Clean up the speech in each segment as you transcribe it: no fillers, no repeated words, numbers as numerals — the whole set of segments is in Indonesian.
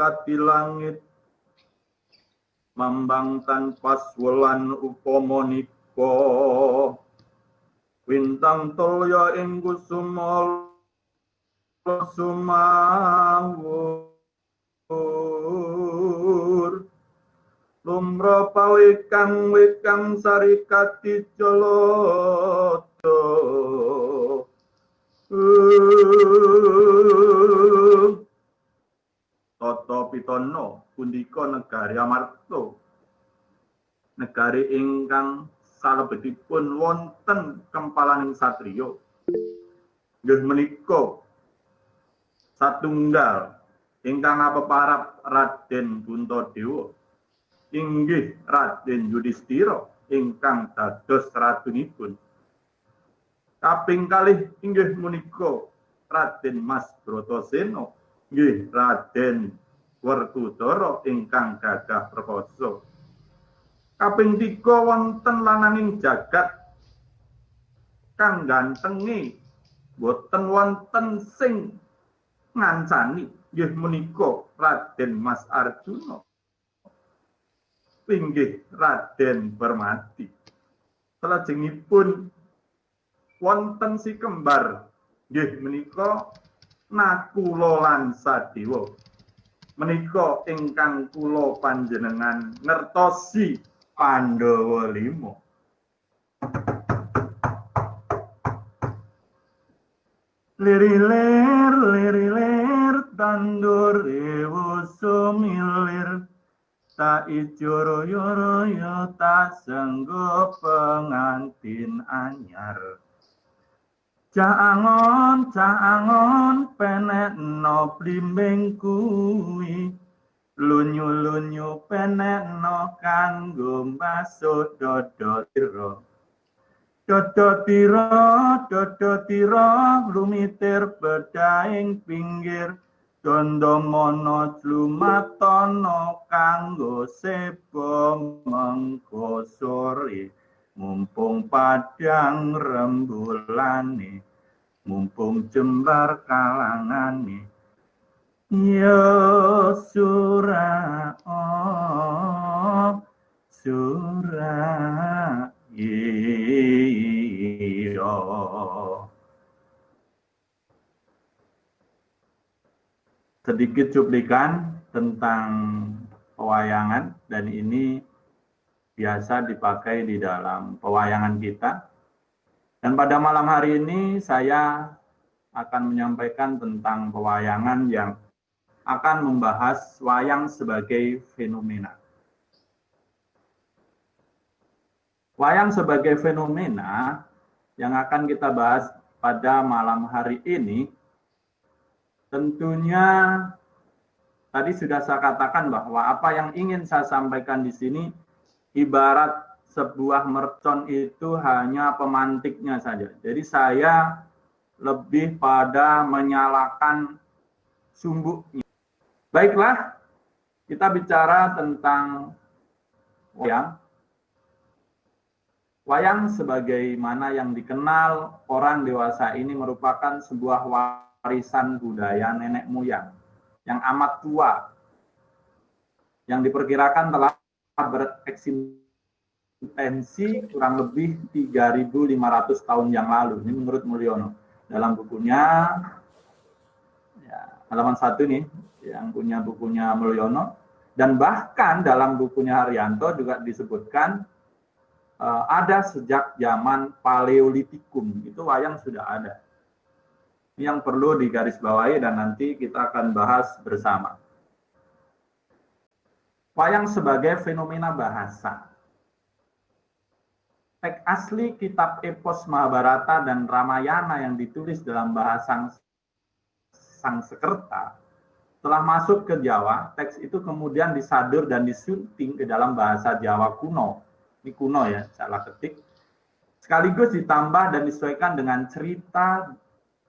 kati langit mambang tanpa wulan upamonika bintang toya ing kusuma sumawur lumra pawekang sarikati joloto Toto pitono pundika negari Amarta negari ingkang salebetipun wonten kempalan satriya nggih menika satunggal ingkang apeparab Raden Puntadewa inggih Raden Yudhistira ingkang dados ratunipun. Kaping kalih inggih menika Raden Mas Bratasena nggih Raden Werkudara ingkang gagah perkasa. Kaping 3 wonten lananging jagat kang gantenge boten wonten sing ngancani nggih menika Raden Mas Arjuna inggih Raden Permati. Salajengipun wonten si kembar nggih menika Nakula lan Sadewa. Menika ingkang kula panjenengan ngertosi Pandhawa 5. Lirilir tandur ewo sumilir tak ijo royo tak senggo pengantin anyar. Caangon penekno blimbing kuwi lunyu penekno kanggo mbasuh dodo tira lumitir bedaing pinggir dondo mono lumatono kanggo seba mengko sore mumpung padang rembulane mumpung jembar kalangane ya sura sedikit cuplikan tentang pewayangan dan ini biasa dipakai di dalam pewayangan kita. Dan pada malam hari ini saya akan menyampaikan tentang pewayangan yang akan membahas wayang sebagai fenomena. Wayang sebagai fenomena yang akan kita bahas pada malam hari ini tentunya tadi sudah saya katakan bahwa apa yang ingin saya sampaikan di sini ibarat sebuah mercon itu hanya pemantiknya saja. Jadi saya lebih pada menyalakan sumbuknya. Baiklah, kita bicara tentang wayang. Wayang sebagaimana yang dikenal orang dewasa ini merupakan sebuah warisan budaya nenek moyang yang amat tua, yang diperkirakan telah bereksistensi kurang lebih 3.500 tahun yang lalu. Ini menurut Mulyono. Dalam bukunya, ya, halaman 1 nih, yang punya bukunya Mulyono. Dan bahkan dalam bukunya Haryanto juga disebutkan ada sejak zaman Paleolitikum. Itu wayang sudah ada. Ini yang perlu digarisbawahi dan nanti kita akan bahas bersama. Wayang sebagai fenomena bahasa. Teks asli kitab epos Mahabharata dan Ramayana yang ditulis dalam bahasa Sanskerta setelah masuk ke Jawa, teks itu kemudian disadur dan disunting ke dalam bahasa Jawa kuno. Ini kuno ya, salah ketik. Sekaligus ditambah dan disesuaikan dengan cerita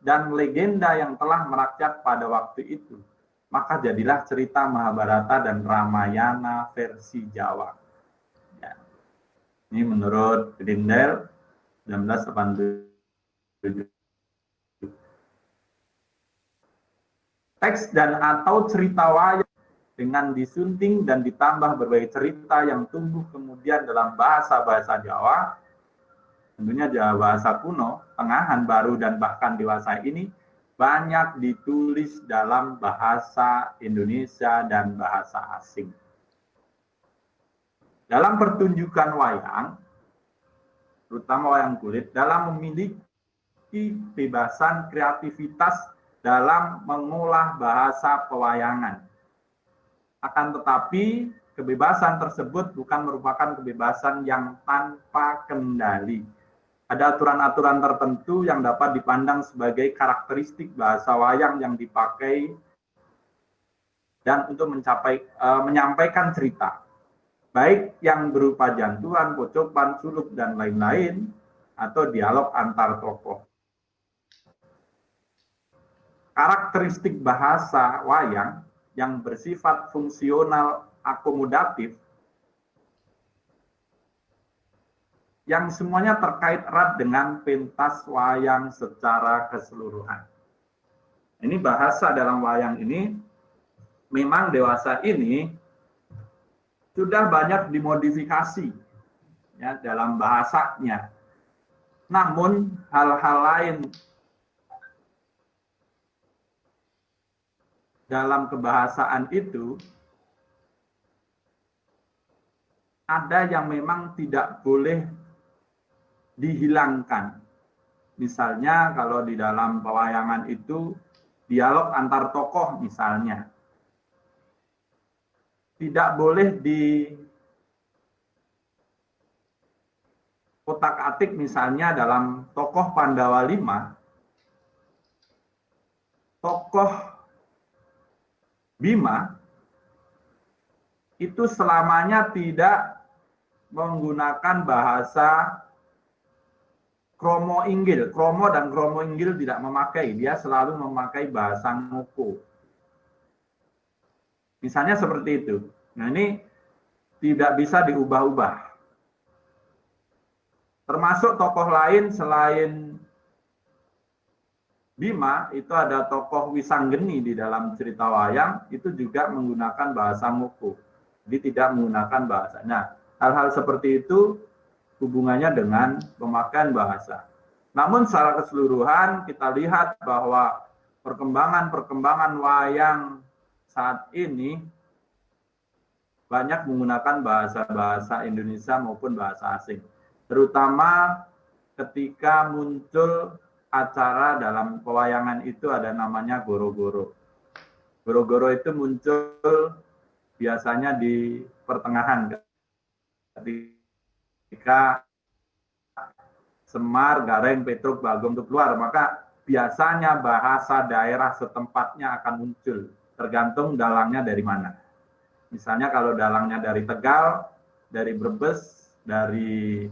dan legenda yang telah merakyat pada waktu itu. Maka jadilah cerita Mahabharata dan Ramayana versi Jawa. Ya. Ini menurut Grindel 1987. Teks dan atau cerita wayang dengan disunting dan ditambah berbagai cerita yang tumbuh kemudian dalam bahasa-bahasa Jawa, tentunya Jawa bahasa kuno, tengahan, baru, dan bahkan dewasa ini banyak ditulis dalam bahasa Indonesia dan bahasa asing. Dalam pertunjukan wayang, terutama wayang kulit, dalam memiliki kebebasan kreativitas dalam mengolah bahasa pewayangan. Akan tetapi, kebebasan tersebut bukan merupakan kebebasan yang tanpa kendali. Ada aturan-aturan tertentu yang dapat dipandang sebagai karakteristik bahasa wayang yang dipakai dan untuk menyampaikan cerita, baik yang berupa jantuan, pocopan, suluk, dan lain-lain, atau dialog antar tokoh. Karakteristik bahasa wayang yang bersifat fungsional akomodatif yang semuanya terkait erat dengan pentas wayang secara keseluruhan. Ini bahasa dalam wayang ini, memang dewasa ini sudah banyak dimodifikasi ya, dalam bahasanya. Namun hal-hal lain dalam kebahasaan itu ada yang memang tidak boleh dihilangkan. Misalnya kalau di dalam pewayangan itu dialog antar tokoh misalnya, tidak boleh di otak-atik misalnya dalam tokoh Pandawa 5, tokoh Bima itu selamanya tidak menggunakan bahasa kromo inggil. Kromo dan kromo inggil tidak memakai, dia selalu memakai bahasa ngoko. Misalnya seperti itu. Nah, ini tidak bisa diubah-ubah. Termasuk tokoh lain selain Bima, itu ada tokoh Wisanggeni di dalam cerita wayang, itu juga menggunakan bahasa ngoko. Jadi tidak menggunakan bahasa. Nah, hal-hal seperti itu hubungannya dengan pemakaian bahasa. Namun secara keseluruhan kita lihat bahwa perkembangan wayang saat ini banyak menggunakan bahasa-bahasa Indonesia maupun bahasa asing. Terutama ketika muncul acara dalam pewayangan itu ada namanya goro-goro. Goro-goro itu muncul biasanya di pertengahan ketika Semar, Gareng, Petruk, Bagong itu keluar, maka biasanya bahasa daerah setempatnya akan muncul, tergantung dalangnya dari mana. Misalnya kalau dalangnya dari Tegal, dari Brebes, dari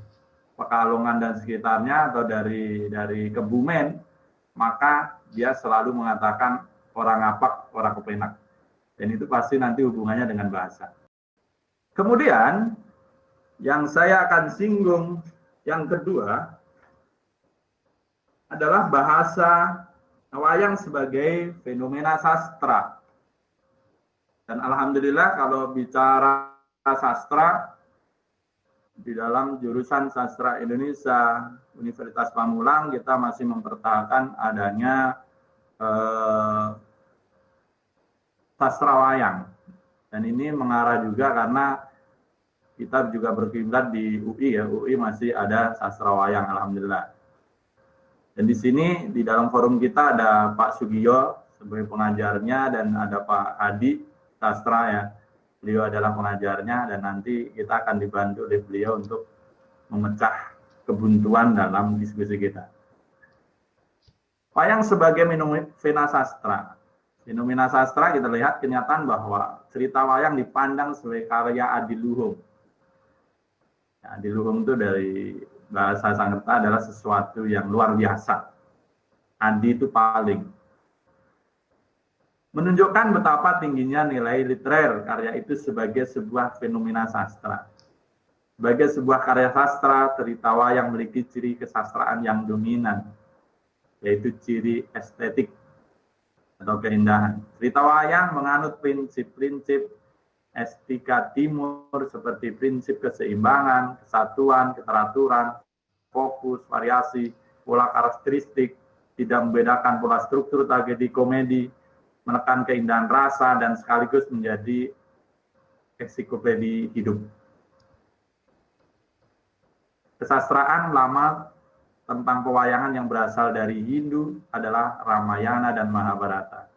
Pekalongan dan sekitarnya, atau dari Kebumen, maka dia selalu mengatakan orang ngapak, orang kepenak. Dan itu pasti nanti hubungannya dengan bahasa. Kemudian, yang saya akan singgung yang kedua adalah bahasa wayang sebagai fenomena sastra. Dan alhamdulillah kalau bicara sastra, di dalam jurusan Sastra Indonesia Universitas Pamulang kita masih mempertahankan adanya sastra wayang. Dan ini mengarah juga karena kita juga berkiblat di UI ya, UI masih ada sastra wayang alhamdulillah. Dan di sini di dalam forum kita ada Pak Sugiyo sebagai pengajarnya dan ada Pak Hadi sastra ya. Beliau adalah pengajarnya dan nanti kita akan dibantu oleh beliau untuk memecah kebuntuan dalam diskusi kita. Wayang sebagai fenomena sastra. Fenomena sastra kita lihat kenyataan bahwa cerita wayang dipandang sebagai karya adiluhung. Ya, adiluhung itu dari bahasa Sanskerta adalah sesuatu yang luar biasa. Adi itu paling. Menunjukkan betapa tingginya nilai literer karya itu sebagai sebuah fenomena sastra. Sebagai sebuah karya sastra, cerita wayang memiliki ciri kesastraan yang dominan, yaitu ciri estetik. atau keindahan. Cerita wayang menganut prinsip-prinsip estetika timur seperti prinsip keseimbangan, kesatuan, keteraturan, fokus, variasi, pola karakteristik, tidak membedakan pola struktur tragedi komedi, menekan keindahan rasa, dan sekaligus menjadi ensiklopedi hidup. Kesastraan lama tentang pewayangan yang berasal dari Hindu adalah Ramayana dan Mahabharata.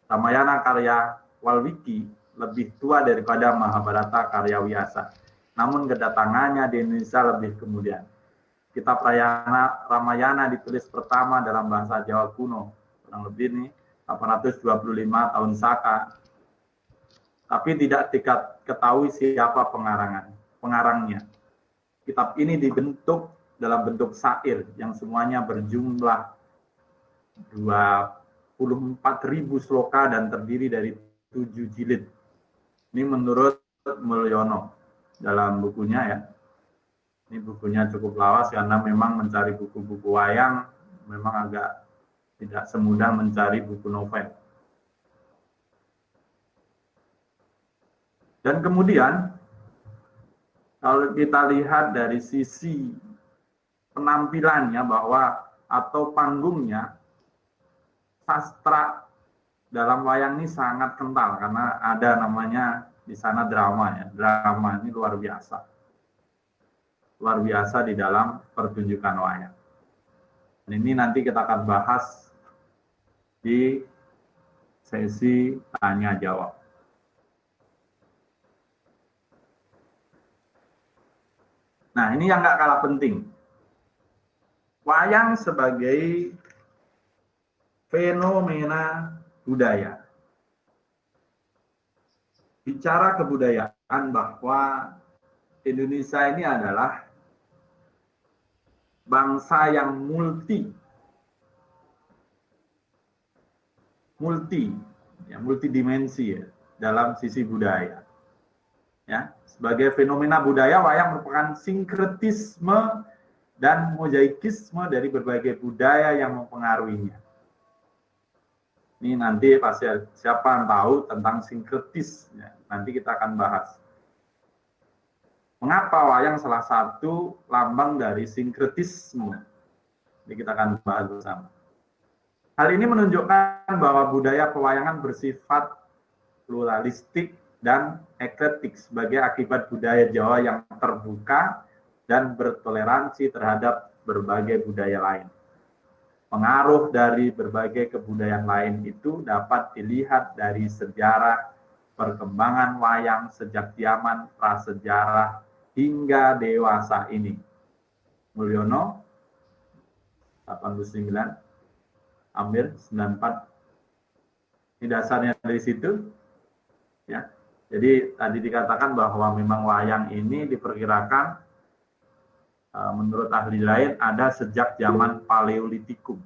Ramayana karya Walmiki lebih tua daripada Mahabharata karya Vyasa. Namun kedatangannya di Indonesia lebih kemudian. Kitab Ramayana ditulis pertama dalam bahasa Jawa kuno, kurang lebih nih 825 tahun Saka. Tapi tidak diketahui siapa pengarangnya. Kitab ini dibentuk dalam bentuk syair yang semuanya berjumlah 24.000 sloka dan terdiri dari 7 jilid. Ini menurut Mulyono dalam bukunya ya. Ini bukunya cukup lawas karena memang mencari buku-buku wayang memang agak tidak semudah mencari buku novel. Dan kemudian kalau kita lihat dari sisi penampilannya bahwa atau panggungnya, sastra dalam wayang ini sangat kental karena ada namanya di sana drama ya. Drama ini luar biasa. Luar biasa di dalam pertunjukan wayang. Dan ini nanti kita akan bahas di sesi tanya jawab. Nah, ini yang nggak kalah penting. Wayang sebagai fenomena budaya. Bicara kebudayaan bahwa Indonesia ini adalah bangsa yang multidimensi ya, dalam sisi budaya. Ya, sebagai fenomena budaya, wayang merupakan sinkretisme dan mozaikisme dari berbagai budaya yang mempengaruhinya. Ini nanti pasti siapa yang tahu tentang sinkretis, ya, nanti kita akan bahas. Mengapa wayang salah satu lambang dari sinkretisme? Ini kita akan bahas bersama. Hal ini menunjukkan bahwa budaya pewayangan bersifat pluralistik dan eklektik sebagai akibat budaya Jawa yang terbuka dan bertoleransi terhadap berbagai budaya lain. Pengaruh dari berbagai kebudayaan lain itu dapat dilihat dari sejarah perkembangan wayang sejak zaman prasejarah hingga dewasa ini. Mulyono 89, Amir 94. Ini dasarnya dari situ. Ya. Jadi tadi dikatakan bahwa memang wayang ini diperkirakan menurut ahli lain ada sejak zaman Paleolitikum.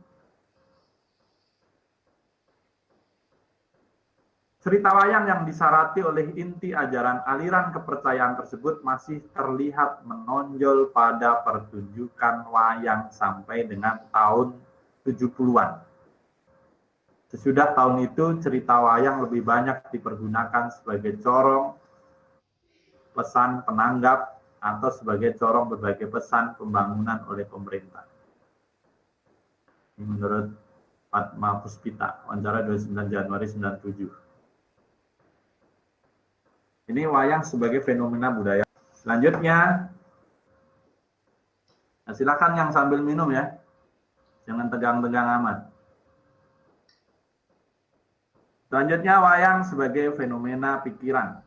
Cerita wayang yang disarati oleh inti ajaran aliran kepercayaan tersebut masih terlihat menonjol pada pertunjukan wayang sampai dengan tahun 70-an. Sesudah tahun itu, cerita wayang lebih banyak dipergunakan sebagai corong, pesan penanggap, atau sebagai corong berbagai pesan pembangunan oleh pemerintah. Ini menurut Fatma Puspita, wawancara 29 Januari 97. Ini wayang sebagai fenomena budaya. Selanjutnya, nah silakan yang sambil minum ya, jangan tegang-tegang amat. Selanjutnya, wayang sebagai fenomena pikiran.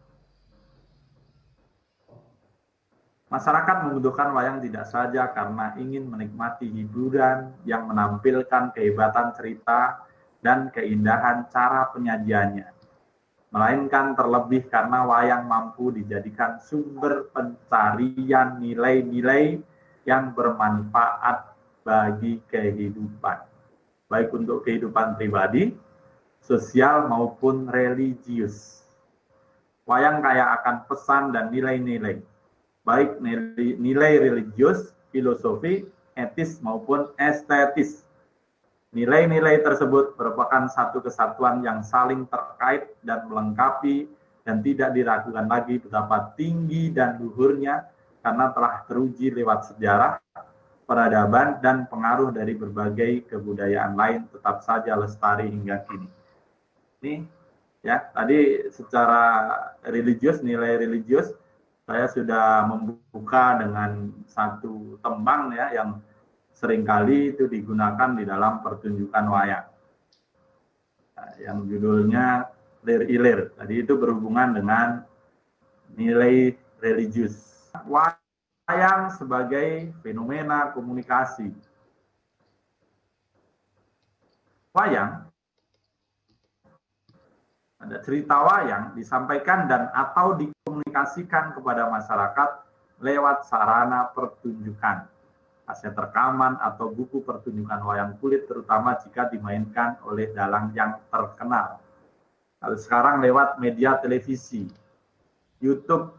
Masyarakat membutuhkan wayang tidak saja karena ingin menikmati hiburan yang menampilkan kehebatan cerita dan keindahan cara penyajiannya, melainkan terlebih karena wayang mampu dijadikan sumber pencarian nilai-nilai yang bermanfaat bagi kehidupan, baik untuk kehidupan pribadi, sosial maupun religius. Wayang kaya akan pesan dan nilai-nilai, baik nilai religius, filosofi, etis maupun estetis. Nilai-nilai tersebut merupakan satu kesatuan yang saling terkait dan melengkapi dan tidak diragukan lagi betapa tinggi dan luhurnya karena telah teruji lewat sejarah, peradaban, dan pengaruh dari berbagai kebudayaan lain tetap saja lestari hingga kini. Ini ya, tadi secara religius, nilai religius, saya sudah membuka dengan satu tembang ya yang seringkali itu digunakan di dalam pertunjukan wayang. Yang judulnya Lir Ilir. Tadi itu berhubungan dengan nilai religius. Wayang sebagai fenomena komunikasi. Wayang, ada cerita wayang disampaikan dan atau dikomunikasikan kepada masyarakat lewat sarana pertunjukan, kaset rekaman atau buku pertunjukan wayang kulit, terutama jika dimainkan oleh dalang yang terkenal. Kalau sekarang lewat media televisi, YouTube,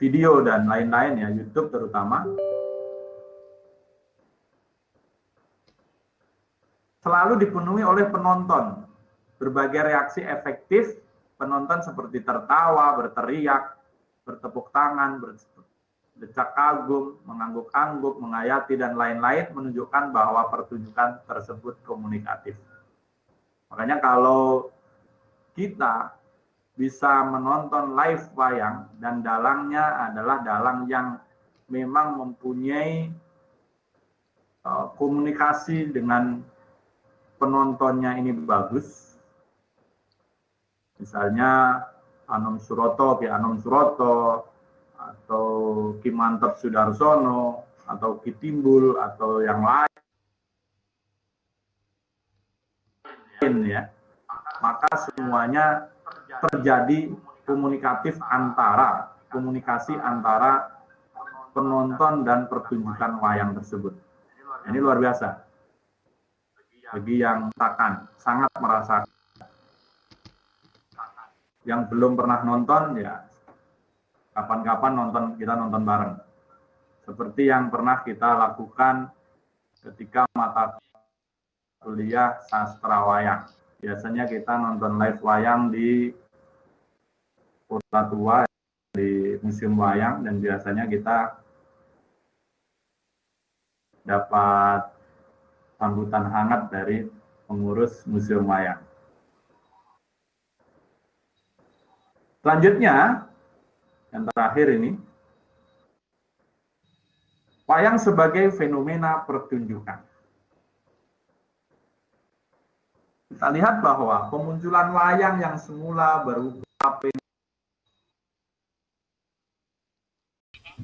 video dan lain-lain ya, YouTube terutama, selalu dipenuhi oleh penonton. Berbagai reaksi efektif penonton seperti tertawa, berteriak, bertepuk tangan, berdecak kagum, mengangguk-angguk, menghayati, dan lain-lain menunjukkan bahwa pertunjukan tersebut komunikatif. Makanya kalau kita bisa menonton live wayang dan dalangnya adalah dalang yang memang mempunyai komunikasi dengan penontonnya ini bagus, misalnya Anom Suroto, Ki Anom Suroto, atau Ki Mantep Sudarsono, atau Ki Timbul, atau yang lain ya, maka semuanya terjadi komunikasi antara penonton dan pertunjukan wayang tersebut. Ini luar biasa. Bagi yang merasakan, sangat merasakan. Yang belum pernah nonton, ya kapan-kapan kita nonton bareng. Seperti yang pernah kita lakukan ketika mata kuliah sastra wayang. Biasanya kita nonton live wayang di Kota Tua, di Museum Wayang, dan biasanya kita dapat sambutan hangat dari pengurus Museum Wayang. Selanjutnya, yang terakhir ini, wayang sebagai fenomena pertunjukan. Kita lihat bahwa pemunculan wayang yang semula berubah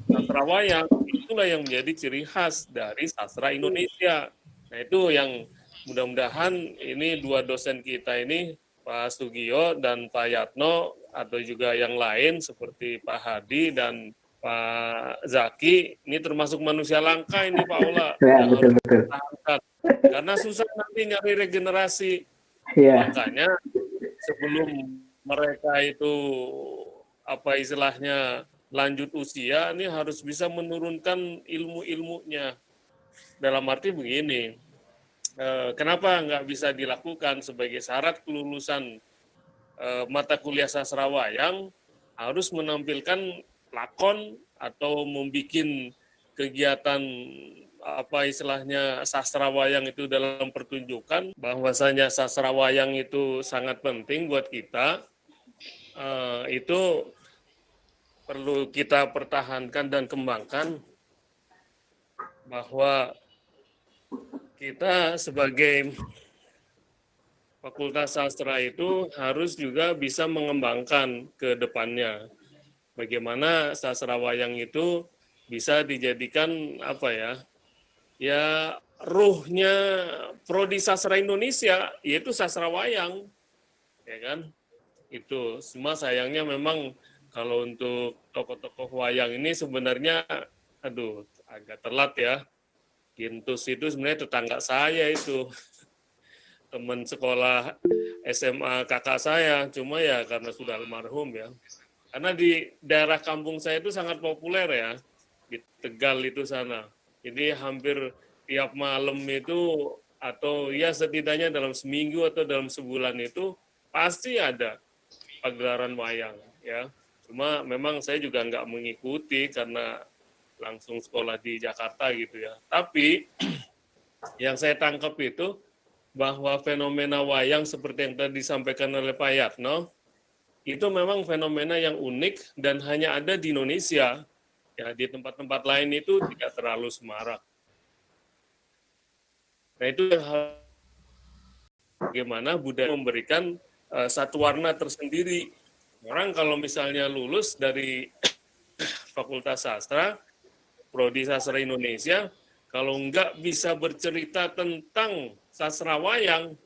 sastra wayang, itulah yang menjadi ciri khas dari sastra Indonesia. Nah, itu yang mudah-mudahan ini dua dosen kita ini, Pak Sugio dan Pak Yatno, atau juga yang lain seperti Pak Hadi dan Pak Zaki, ini termasuk manusia langka ini Pak Ola. Ya, betul. Karena susah nanti nyari regenerasi. Ya. Makanya sebelum mereka itu apa istilahnya lanjut usia, ini harus bisa menurunkan ilmu-ilmunya. Dalam arti begini, kenapa nggak bisa dilakukan sebagai syarat kelulusan mata kuliah sastra wayang, harus menampilkan lakon atau membuat kegiatan apa istilahnya sastra wayang itu dalam pertunjukan, bahwasanya sastra wayang itu sangat penting buat kita, itu perlu kita pertahankan dan kembangkan, bahwa kita sebagai Fakultas Sastra itu harus juga bisa mengembangkan ke depannya. Bagaimana sastra wayang itu bisa dijadikan apa ya? Ya ruhnya prodi sastra Indonesia, yaitu sastra wayang. Ya kan? Itu semua sayangnya memang kalau untuk tokoh-tokoh wayang ini sebenarnya, agak telat ya. Gintus itu sebenarnya tetangga saya itu. Teman sekolah SMA kakak saya, cuma ya karena sudah almarhum ya. Karena di daerah kampung saya itu sangat populer ya, di Tegal itu sana. Jadi hampir tiap malam itu atau ya setidaknya dalam seminggu atau dalam sebulan itu pasti ada pagelaran wayang ya. Cuma memang saya juga nggak mengikuti karena langsung sekolah di Jakarta gitu ya. Tapi yang saya tangkap itu bahwa fenomena wayang seperti yang tadi disampaikan oleh Pak Yatno itu memang fenomena yang unik dan hanya ada di Indonesia. Ya, di tempat-tempat lain itu tidak terlalu semarak. Nah, itu yang bagaimana budaya memberikan satu warna tersendiri. Orang kalau misalnya lulus dari Fakultas Sastra, Prodi Sastra Indonesia, kalau nggak bisa bercerita tentang sastra wayang,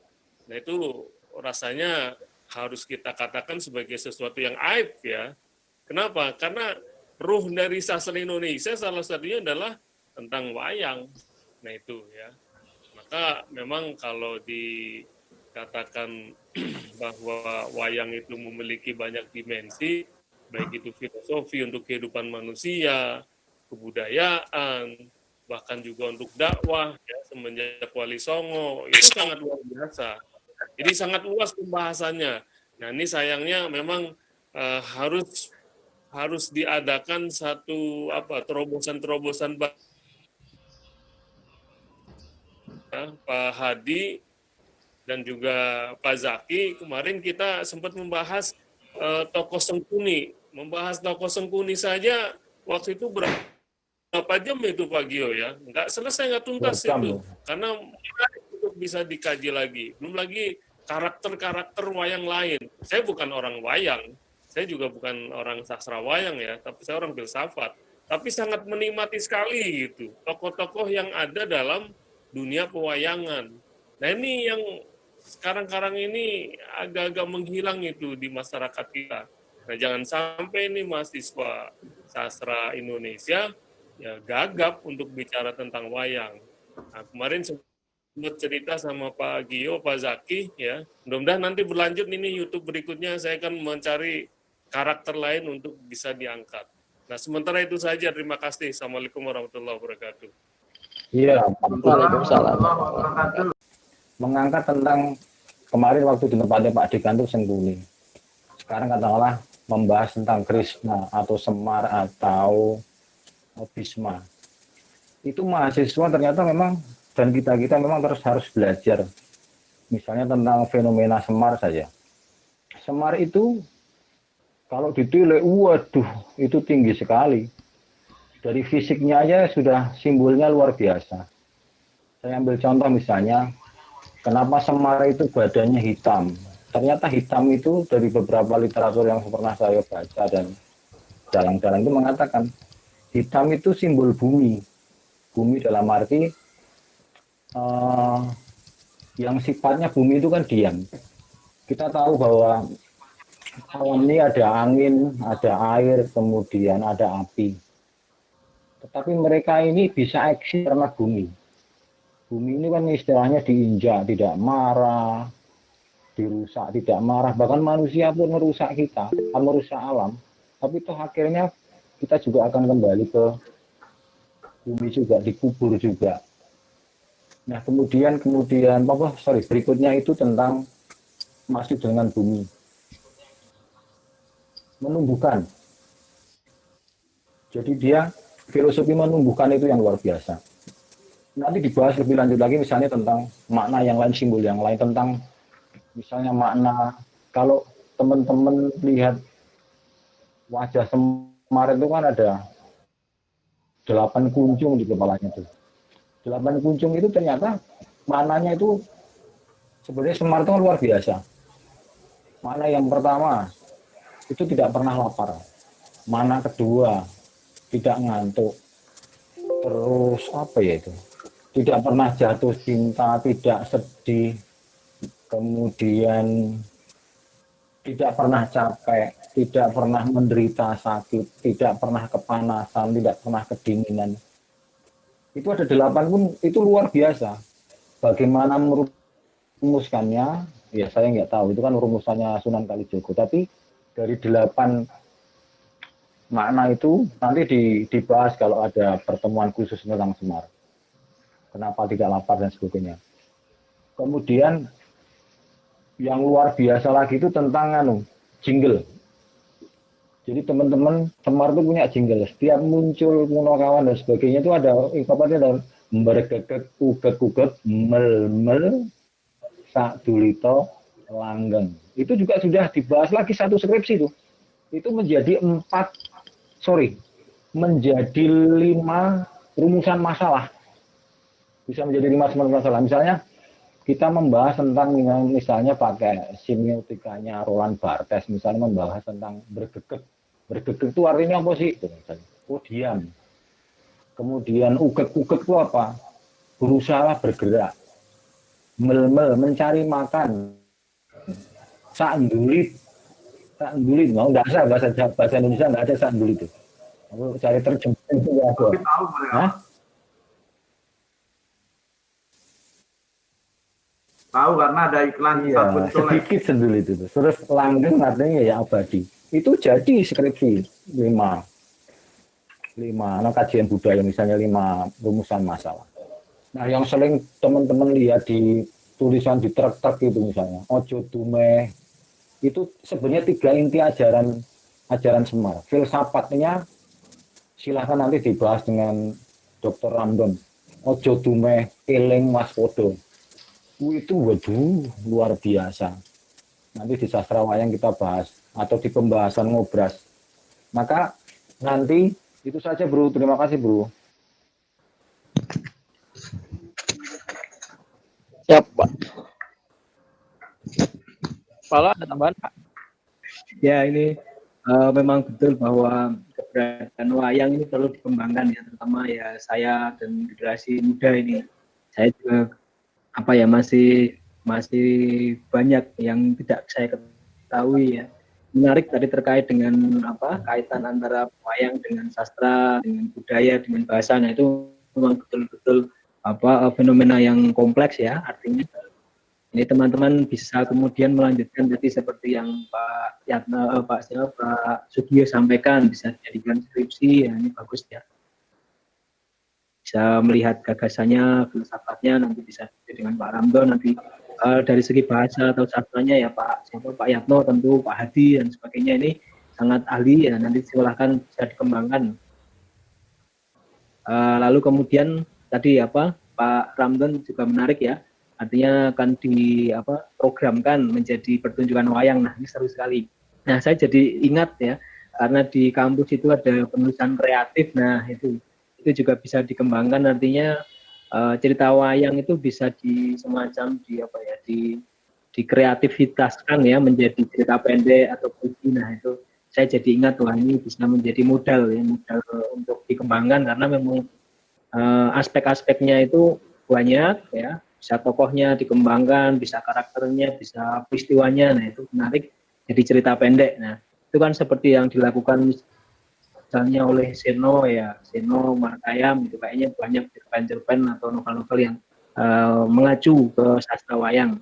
nah itu rasanya harus kita katakan sebagai sesuatu yang aib ya. Kenapa? Karena ruh dari sastra Indonesia salah satunya adalah tentang wayang. Nah itu ya. Maka memang kalau dikatakan bahwa wayang itu memiliki banyak dimensi, baik itu filosofi untuk kehidupan manusia, kebudayaan, bahkan juga untuk dakwah, ya, semenjak Wali Songo, itu sangat luar biasa. Jadi sangat luas pembahasannya. Nah ini sayangnya memang harus diadakan satu terobosan-terobosan Pak Hadi dan juga Pak Zaki. Kemarin kita sempat membahas tokoh Sengkuni. Membahas tokoh Sengkuni saja waktu itu berapa jam itu Pak Gio ya? Nggak selesai, nggak tuntas itu. Karena untuk bisa dikaji lagi. Belum lagi karakter-karakter wayang lain. Saya bukan orang wayang. Saya juga bukan orang sastra wayang ya, tapi saya orang filsafat. Tapi sangat menikmati sekali gitu tokoh-tokoh yang ada dalam dunia pewayangan. Nah ini yang sekarang ini agak-agak menghilang itu di masyarakat kita. Nah jangan sampai ini mahasiswa sastra Indonesia ya gagap untuk bicara tentang wayang. Nah kemarin sempat cerita sama Pak Gio, Pak Zaki ya. Mudah-mudahan nanti berlanjut ini YouTube berikutnya saya akan mencari karakter lain untuk bisa diangkat. Nah, sementara itu saja. Terima kasih. Assalamualaikum warahmatullahi wabarakatuh. Iya, Waalaikumsalam. Mengangkat tentang kemarin waktu di tempatnya Pak Dekan itu Sengkuni. Sekarang katakanlah membahas tentang Krishna atau Semar atau Bhisma. Itu mahasiswa ternyata memang dan kita memang terus harus belajar. Misalnya tentang fenomena Semar saja. Semar itu kalau ditilik, waduh, itu tinggi sekali. Dari fisiknya aja sudah simbolnya luar biasa. Saya ambil contoh misalnya, kenapa Semar itu badannya hitam. Ternyata hitam itu dari beberapa literatur yang pernah saya baca dan jalan-jalan itu mengatakan, hitam itu simbol bumi. Bumi dalam arti, yang sifatnya bumi itu kan diam. Kita tahu bahwa alam ini ada angin, ada air, kemudian ada api. Tetapi mereka ini bisa eksis karena bumi. Bumi ini kan istilahnya diinjak, tidak marah, dirusak, tidak marah. Bahkan manusia pun merusak kita, merusak alam. Tapi toh akhirnya kita juga akan kembali ke bumi juga, dikubur juga. Nah kemudian berikutnya itu tentang masuk dengan bumi. Menumbuhkan. Jadi dia filosofi menumbuhkan itu yang luar biasa. Nanti dibahas lebih lanjut lagi misalnya tentang makna yang lain, simbol yang lain, tentang misalnya makna kalau teman-teman lihat wajah Semar itu kan ada 8 kunjung di kepalanya itu. 8 kunjung itu ternyata maknanya itu sebenarnya Semar itu luar biasa. Makna yang pertama itu tidak pernah lapar. Mana kedua, tidak ngantuk. Terus apa ya itu? Tidak pernah jatuh cinta, tidak sedih. Kemudian tidak pernah capek, tidak pernah menderita sakit, tidak pernah kepanasan, tidak pernah kedinginan. Itu ada 8 pun, itu luar biasa. Bagaimana merumuskannya, ya saya nggak tahu. Itu kan rumusannya Sunan Kalijogo. Tapi dari 8 makna itu nanti dibahas kalau ada pertemuan khusus tentang Semar. kenapa tidak lapar dan sebagainya. Kemudian yang luar biasa lagi itu tentang jingle. Jadi teman-teman Semar itu punya jingle. Setiap muncul Punokawan dan sebagainya itu ada ungkapannya dan bergegek uget-uget mel-mel sak dulito langgeng. Itu juga sudah dibahas lagi satu skripsi itu. Itu menjadi menjadi 5 rumusan masalah. Bisa menjadi 5 rumusan masalah. Misalnya kita membahas tentang misalnya pakai semiotikanya Roland Barthes, misalnya membahas tentang bergegek. Bergegek itu artinya apa sih? Itu misalnya. Oh, diam. Kemudian uget-uget itu apa? Berusaha bergerak. Mel-mel, mencari makan. Sandulit. Sandulit. Nggak ada bahasa Indonesia, nggak ada sandulit itu. Aku cari terjemahan itu ya. Tapi tahu mereka. Tahu karena ada iklan sabun colek. Sedikit sandulit itu. Terus langgeng artinya ya abadi. Itu jadi skripsi 5 kajian budaya misalnya 5 rumusan masalah. Nah yang sering teman-teman lihat di tulisan di truk-truk itu misalnya ojo dumeh itu sebenarnya 3 inti ajaran Semar. Filsafatnya silahkan nanti dibahas dengan Dr. Ramdon. Ojo dumeh eling waspada. Itu waduh luar biasa. Nanti di sastra wayang kita bahas atau di pembahasan ngobras. Maka nanti itu saja bro, terima kasih bro. Siap Pak. Pak, ada tambahan Pak? Ya ini memang betul bahwa keberadaan wayang ini perlu dikembangkan ya, terutama ya saya dan generasi muda ini. Saya juga masih banyak yang tidak saya ketahui ya. Menarik tadi terkait dengan kaitan antara wayang dengan sastra, dengan budaya, dengan bahasa. Nah itu memang betul-betul fenomena yang kompleks ya. Artinya ini teman-teman bisa kemudian melanjutkan tadi seperti yang Pak Sugio sampaikan, bisa dijadikan skripsi ya, ini bagus ya. Bisa melihat gagasannya, filsafatnya, nanti bisa dengan Pak Ramdon, nanti dari segi bahasa atau sastranya ya Pak Yatno tentu, Pak Hadi dan sebagainya ini sangat ahli ya, nanti silahkan bisa dikembangkan. Lalu kemudian tadi Pak Ramdon juga menarik ya, artinya akan diprogramkan menjadi pertunjukan wayang. Nah ini seru sekali. Nah saya jadi ingat ya, karena di kampus itu ada penulisan kreatif. Nah itu juga bisa dikembangkan, artinya cerita wayang itu bisa dikreativitaskan ya menjadi cerita pendek atau puisi. Nah itu saya jadi ingat wah ini bisa menjadi modal untuk dikembangkan, karena memang aspek-aspeknya itu banyak ya, bisa tokohnya dikembangkan, bisa karakternya, bisa peristiwanya. Nah itu menarik jadi cerita pendek. Nah itu kan seperti yang dilakukan misalnya oleh Seno Markayam, itu kayaknya banyak cerpen atau novel-novel yang mengacu ke sastra wayang.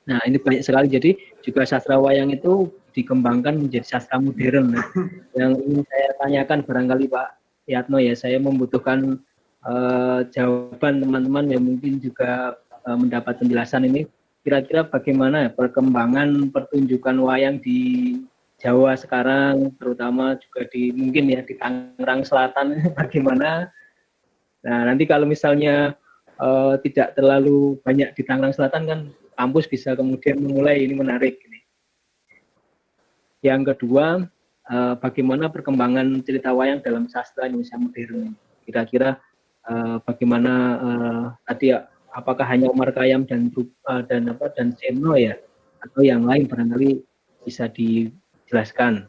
Nah ini banyak sekali, jadi juga sastra wayang itu dikembangkan menjadi sastra modern. Nah, yang ingin saya tanyakan barangkali Pak Yatno ya, saya membutuhkan jawaban teman-teman yang mungkin juga mendapat penjelasan ini, kira-kira bagaimana perkembangan pertunjukan wayang di Jawa sekarang, terutama juga mungkin ya di Tangerang Selatan bagaimana. Nah nanti kalau misalnya tidak terlalu banyak di Tangerang Selatan kan kampus bisa kemudian memulai, ini menarik ini. Yang kedua, bagaimana perkembangan cerita wayang dalam sastra Indonesia modern, kira-kira bagaimana tadi apakah hanya Umar Khayyam dan Seno ya, atau yang lain barangkali bisa dijelaskan.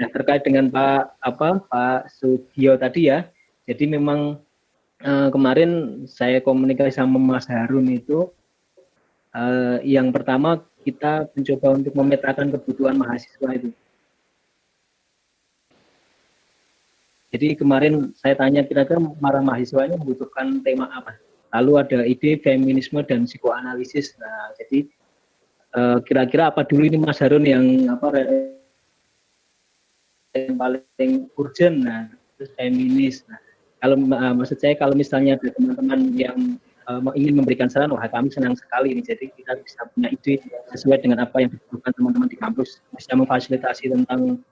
Nah terkait dengan Pak Sugio tadi ya, jadi memang kemarin saya komunikasi sama Mas Harun itu, yang pertama kita mencoba untuk memetakan kebutuhan mahasiswa itu. Jadi kemarin saya tanya kira-kira para mahasiswa ini membutuhkan tema apa. Lalu ada ide feminisme dan psikoanalisis. Nah, jadi kira-kira apa dulu ini Mas Harun yang paling urgent. Nah, terus feminis. Nah, kalau maksud saya kalau misalnya ada teman-teman yang ingin memberikan saran, wah kami senang sekali ini. Jadi kita bisa punya ide sesuai dengan apa yang dibutuhkan teman-teman di kampus, bisa memfasilitasi tentang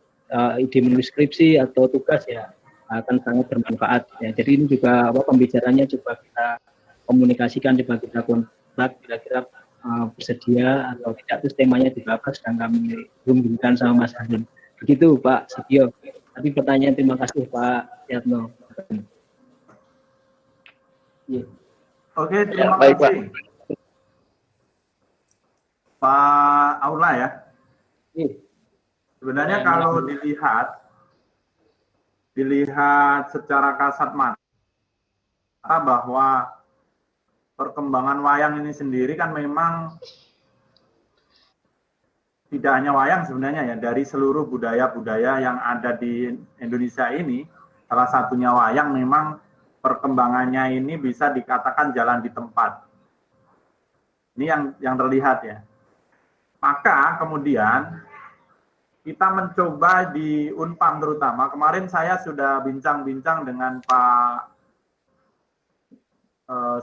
ide menulis skripsi atau tugas ya akan sangat bermanfaat. Ya. Jadi ini juga pembicaranya coba kita komunikasikan, coba kita kontak kira-kira bersedia atau tidak, terus temanya juga apa sedang kami hubungkan sama Mas Ahdin. Begitu Pak Setio. Tapi pertanyaan, terima kasih Pak Yatno. Ya. Oke, terima baik, kasih. Pak Aula ya. Sebenarnya kalau dilihat secara kasat mata bahwa perkembangan wayang ini sendiri kan memang tidak hanya wayang sebenarnya ya, dari seluruh budaya-budaya yang ada di Indonesia ini, salah satunya wayang, memang perkembangannya ini bisa dikatakan jalan di tempat. Ini yang terlihat ya. Maka kemudian kita mencoba di Unpam terutama, kemarin saya sudah bincang-bincang dengan Pak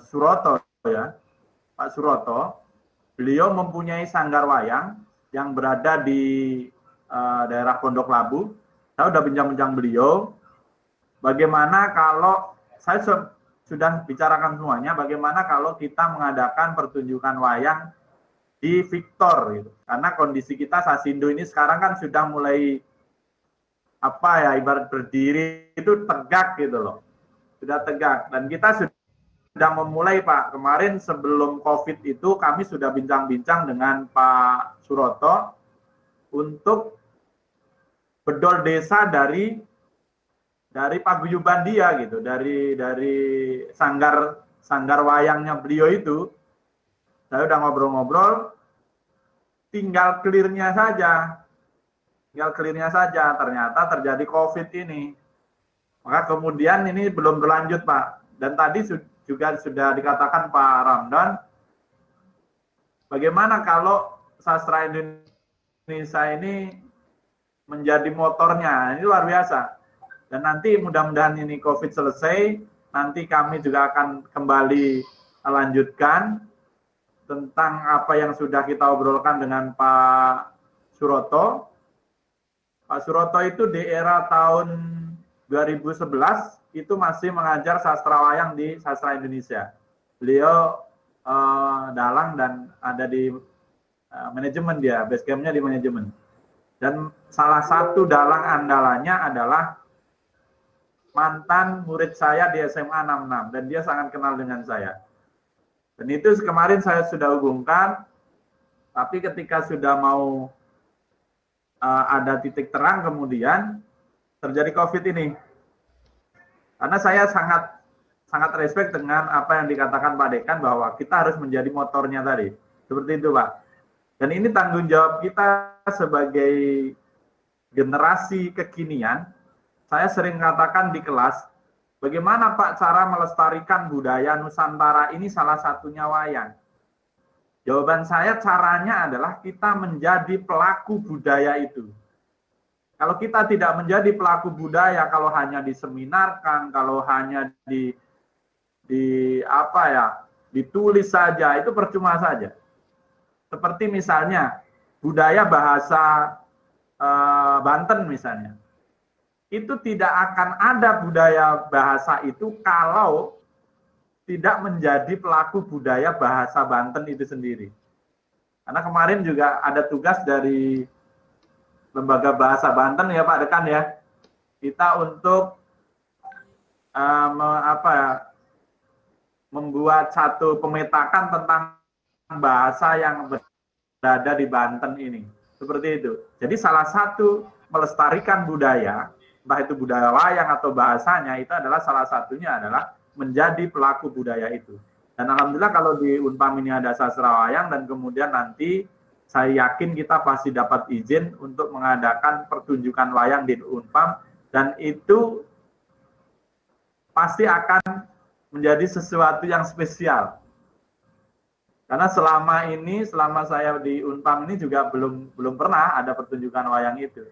Suroto ya, Pak Suroto. Beliau mempunyai sanggar wayang yang berada di daerah Pondok Labu. Saya sudah bincang-bincang beliau, bagaimana kalau, saya sudah bicarakan semuanya, bagaimana kalau kita mengadakan pertunjukan wayang di Victor gitu. Karena kondisi kita Sasindo ini sekarang kan sudah mulai ibarat berdiri itu tegak gitu loh. Sudah tegak, dan kita sudah memulai Pak. Kemarin sebelum Covid itu kami sudah bincang-bincang dengan Pak Suroto untuk bedol desa dari paguyuban dia gitu, dari sanggar wayangnya beliau itu. Saya udah ngobrol-ngobrol, tinggal clear-nya saja. Ternyata terjadi Covid ini. Maka kemudian ini belum berlanjut Pak. Dan tadi juga sudah dikatakan Pak Ramdan, bagaimana kalau sastra Indonesia ini menjadi motornya. Ini luar biasa. Dan nanti mudah-mudahan ini Covid selesai, nanti kami juga akan kembali lanjutkan tentang apa yang sudah kita obrolkan dengan Pak Suroto. Pak Suroto itu di era tahun 2011 itu masih mengajar sastra wayang di Sastra Indonesia. Beliau dalang dan ada di manajemen dia, base camp-nya di manajemen. Dan salah satu dalang andalannya adalah mantan murid saya di SMA 66 dan dia sangat kenal dengan saya. Dan itu kemarin saya sudah hubungkan, tapi ketika sudah mau ada titik terang kemudian terjadi Covid ini. Karena saya sangat respect dengan apa yang dikatakan Pak Dekan bahwa kita harus menjadi motornya tadi. Seperti itu Pak. Dan ini tanggung jawab kita sebagai generasi kekinian. Saya sering katakan di kelas, bagaimana Pak cara melestarikan budaya Nusantara ini, salah satunya wayang. Jawaban saya caranya adalah kita menjadi pelaku budaya itu. Kalau kita tidak menjadi pelaku budaya, kalau hanya diseminarkan, kalau hanya ditulis saja, itu percuma saja. Seperti misalnya budaya bahasa Banten misalnya. Itu tidak akan ada budaya bahasa itu kalau tidak menjadi pelaku budaya bahasa Banten itu sendiri. Karena kemarin juga ada tugas dari Lembaga Bahasa Banten ya Pak Dekan ya, kita untuk membuat satu pemetakan tentang bahasa yang berada di Banten ini. Seperti itu. Jadi salah satu melestarikan budaya, entah itu budaya wayang atau bahasanya, itu adalah salah satunya adalah menjadi pelaku budaya itu. Dan alhamdulillah kalau di Unpam ini ada sastra wayang, dan kemudian nanti saya yakin kita pasti dapat izin untuk mengadakan pertunjukan wayang di Unpam, dan itu pasti akan menjadi sesuatu yang spesial. Karena selama saya di Unpam ini juga belum pernah ada pertunjukan wayang itu.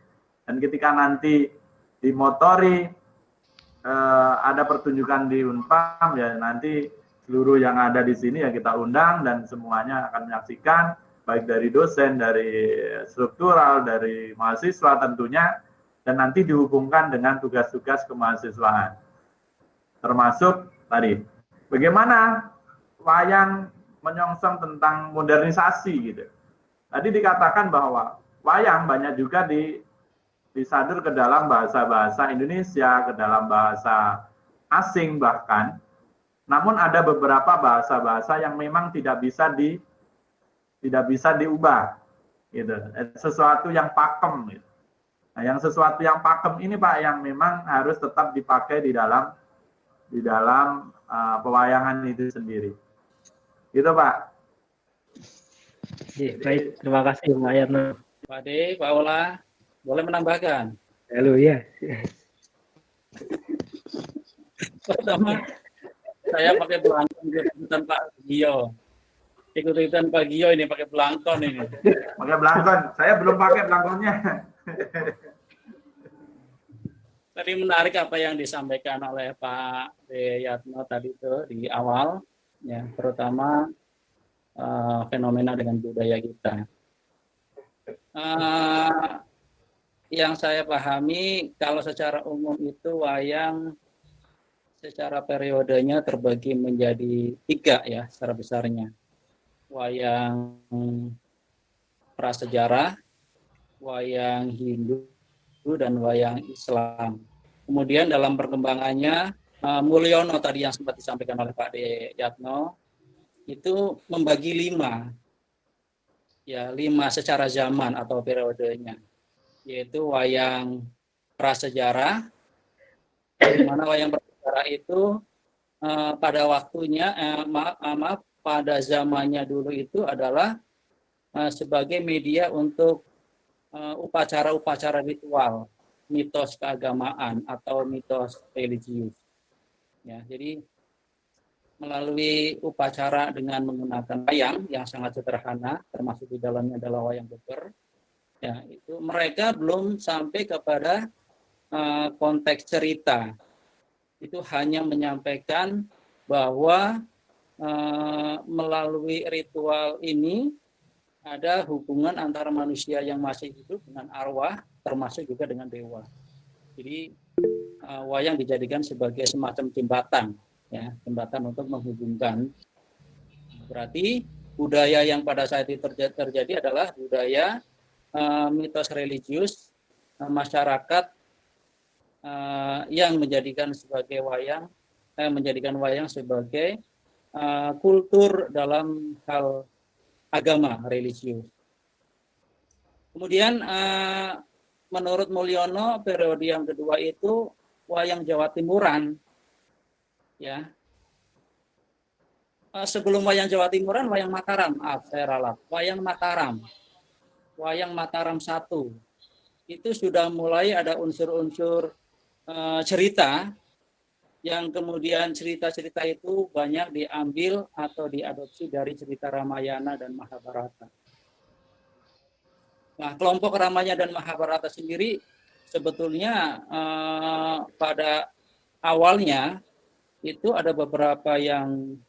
Dan ketika nanti dimotori ada pertunjukan di Unpam, ya nanti seluruh yang ada di sini ya kita undang dan semuanya akan menyaksikan, baik dari dosen, dari struktural, dari mahasiswa tentunya, dan nanti dihubungkan dengan tugas-tugas kemahasiswaan. Termasuk tadi, bagaimana wayang menyongsong tentang modernisasi gitu. Tadi dikatakan bahwa wayang banyak juga disadur ke dalam bahasa-bahasa Indonesia, ke dalam bahasa asing bahkan. Namun ada beberapa bahasa-bahasa yang memang tidak bisa diubah, gitu. Sesuatu yang pakem. Gitu. Nah, yang sesuatu yang pakem ini Pak yang memang harus tetap dipakai di dalam pewayangan itu sendiri. Gitu Pak. Baik, terima kasih Pak Yatno. Pak Ade, Pak Ola, boleh menambahkan? Halo ya. Pertama, saya pakai belangkon ikutan Pak Gio. Ikutan Pak Gio ini pakai belangkon ini. Pakai belangkon. Saya belum pakai belangkonnya. Tadi menarik apa yang disampaikan oleh Pak Yatno tadi itu di awal, ya, terutama fenomena dengan budaya kita. Yang saya pahami, kalau secara umum itu wayang secara periodenya terbagi menjadi 3 ya secara besarnya. Wayang prasejarah, wayang Hindu, dan wayang Islam. Kemudian dalam perkembangannya, Mulyono tadi yang sempat disampaikan oleh Pak De Yatno, itu membagi 5. Ya, 5 secara zaman atau periodenya. Yaitu wayang prasejarah, di mana wayang prasejarah itu pada waktunya, pada zamannya dulu itu adalah sebagai media untuk upacara-upacara ritual, mitos keagamaan atau mitos religius. Ya, jadi melalui upacara dengan menggunakan wayang yang sangat sederhana, termasuk di dalamnya adalah wayang beber. Ya, itu mereka belum sampai kepada konteks cerita. Itu hanya menyampaikan bahwa melalui ritual ini ada hubungan antara manusia yang masih hidup dengan arwah, termasuk juga dengan dewa. Jadi wayang dijadikan sebagai semacam jembatan, ya, jembatan untuk menghubungkan. Berarti budaya yang pada saat itu terjadi adalah budaya mitos religius masyarakat yang menjadikan wayang sebagai kultur dalam hal agama religius. Kemudian menurut Mulyono periode yang kedua itu wayang Jawa Timuran. Ya. Sebelum wayang Jawa Timuran, wayang Mataram, saya ralat. Wayang Mataram 1 itu sudah mulai ada unsur-unsur cerita yang kemudian cerita-cerita itu banyak diambil atau diadopsi dari cerita Ramayana dan Mahabharata. Nah, kelompok Ramayana dan Mahabharata sendiri sebetulnya pada awalnya itu ada beberapa yang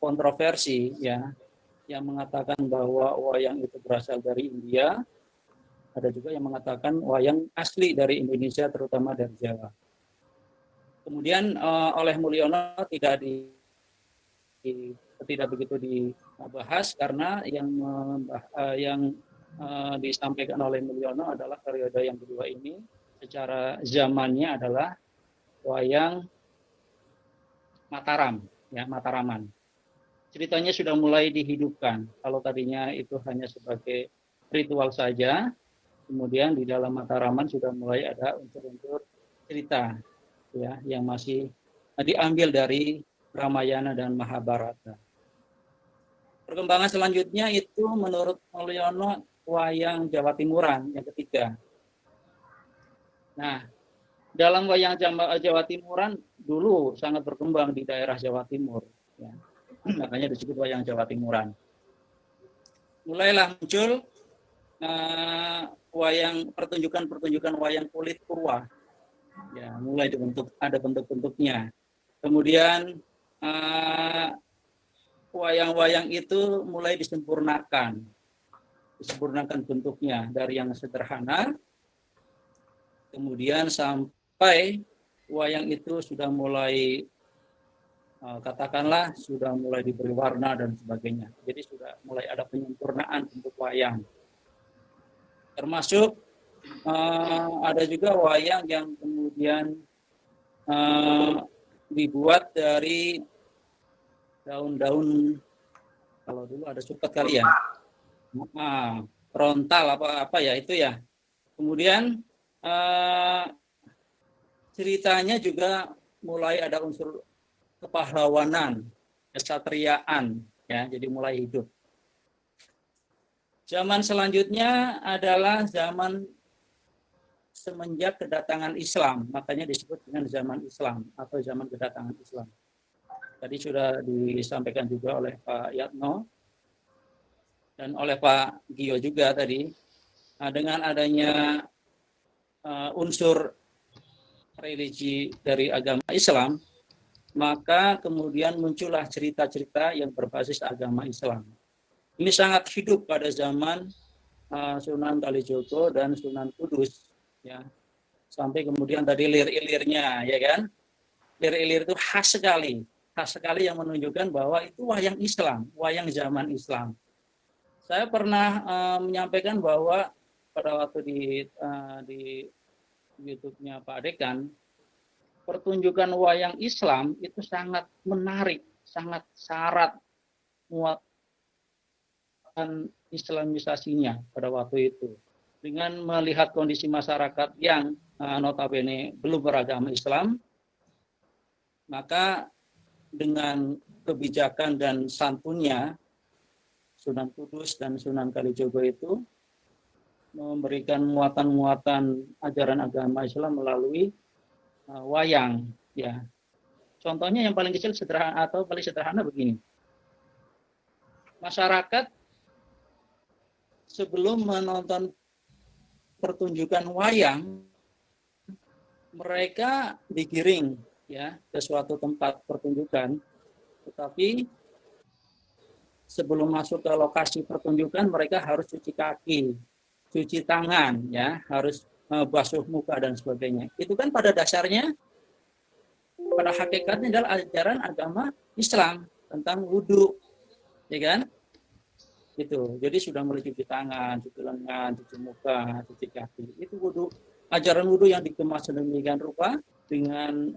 kontroversi, ya, yang mengatakan bahwa wayang itu berasal dari India. Ada juga yang mengatakan wayang asli dari Indonesia, terutama dari Jawa. Kemudian oleh Mulyono tidak begitu dibahas karena yang disampaikan oleh Mulyono adalah periode yang kedua ini secara zamannya adalah wayang Mataram, ya, Mataraman. Ceritanya sudah mulai dihidupkan. Kalau tadinya itu hanya sebagai ritual saja, kemudian di dalam Mataraman sudah mulai ada unsur-unsur cerita, ya, yang masih diambil dari Ramayana dan Mahabharata. Perkembangan selanjutnya itu menurut Mulyono wayang Jawa Timuran yang ketiga. Nah, dalam wayang Jawa Timuran dulu sangat berkembang di daerah Jawa Timur, ya. Makanya disebut wayang Jawa Timuran. Mulailah muncul pertunjukan wayang kulit purwa, ya, mulai dibentuk, ada bentuk-bentuknya. Kemudian wayang-wayang itu mulai disempurnakan bentuknya dari yang sederhana, kemudian sampai wayang itu sudah mulai katakanlah sudah mulai diberi warna dan sebagainya. Jadi sudah mulai ada penyempurnaan bentuk wayang. Termasuk ada juga wayang yang kemudian dibuat dari daun-daun, kalau dulu ada suket kali ya, frontal apa ya itu ya. Kemudian ceritanya juga mulai ada unsur kepahlawanan, kesatriaan, ya, jadi mulai hidup. Zaman selanjutnya adalah zaman semenjak kedatangan Islam, makanya disebut dengan zaman Islam atau zaman kedatangan Islam. Tadi sudah disampaikan juga oleh Pak Yatno dan oleh Pak Gio juga tadi. Nah, dengan adanya unsur religi dari agama Islam, maka kemudian muncullah cerita-cerita yang berbasis agama Islam. Ini sangat hidup pada zaman Sunan Kalijogo dan Sunan Kudus, ya. Sampai kemudian tadi lir-ilirnya, ya kan? Lir-ilir itu khas sekali yang menunjukkan bahwa itu wayang Islam, wayang zaman Islam. Saya pernah menyampaikan bahwa pada waktu di YouTube-nya Pak Dekan, pertunjukan wayang Islam itu sangat menarik, sangat syarat muatan islamisasinya pada waktu itu. Dengan melihat kondisi masyarakat yang notabene belum beragama Islam, maka dengan kebijakan dan santunnya Sunan Kudus dan Sunan Kalijogo itu memberikan muatan-muatan ajaran agama Islam melalui wayang, ya. Contohnya yang paling kecil sederhana atau paling sederhana begini. Masyarakat sebelum menonton pertunjukan wayang, mereka digiring, ya, ke suatu tempat pertunjukan, tetapi sebelum masuk ke lokasi pertunjukan mereka harus cuci kaki, cuci tangan, ya, harus basuh muka dan sebagainya. Itu kan pada dasarnya, pada hakikatnya adalah ajaran agama Islam tentang wudhu, ya kan? Gitu. Jadi sudah mulai cuci tangan, cuci lengan, cuci muka, cuci kaki. Itu wudhu, ajaran wudhu yang dikemas sedemikian rupa dengan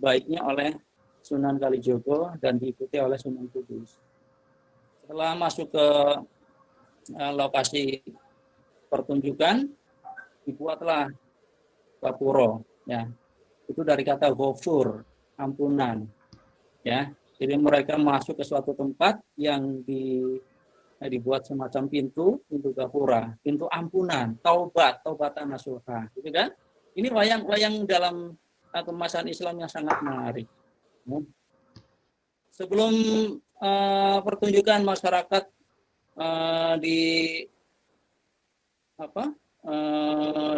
baiknya oleh Sunan Kalijogo dan diikuti oleh Sunan Kudus. Setelah masuk ke lokasi pertunjukan, dibuatlah gapuro, ya. Itu dari kata ghafur, ampunan, ya. Jadi mereka masuk ke suatu tempat yang dibuat semacam pintu gapura, pintu ampunan, taubatan nasuha, gitu kan? Ini wayang dalam kemasan Islam yang sangat menarik. Sebelum pertunjukan masyarakat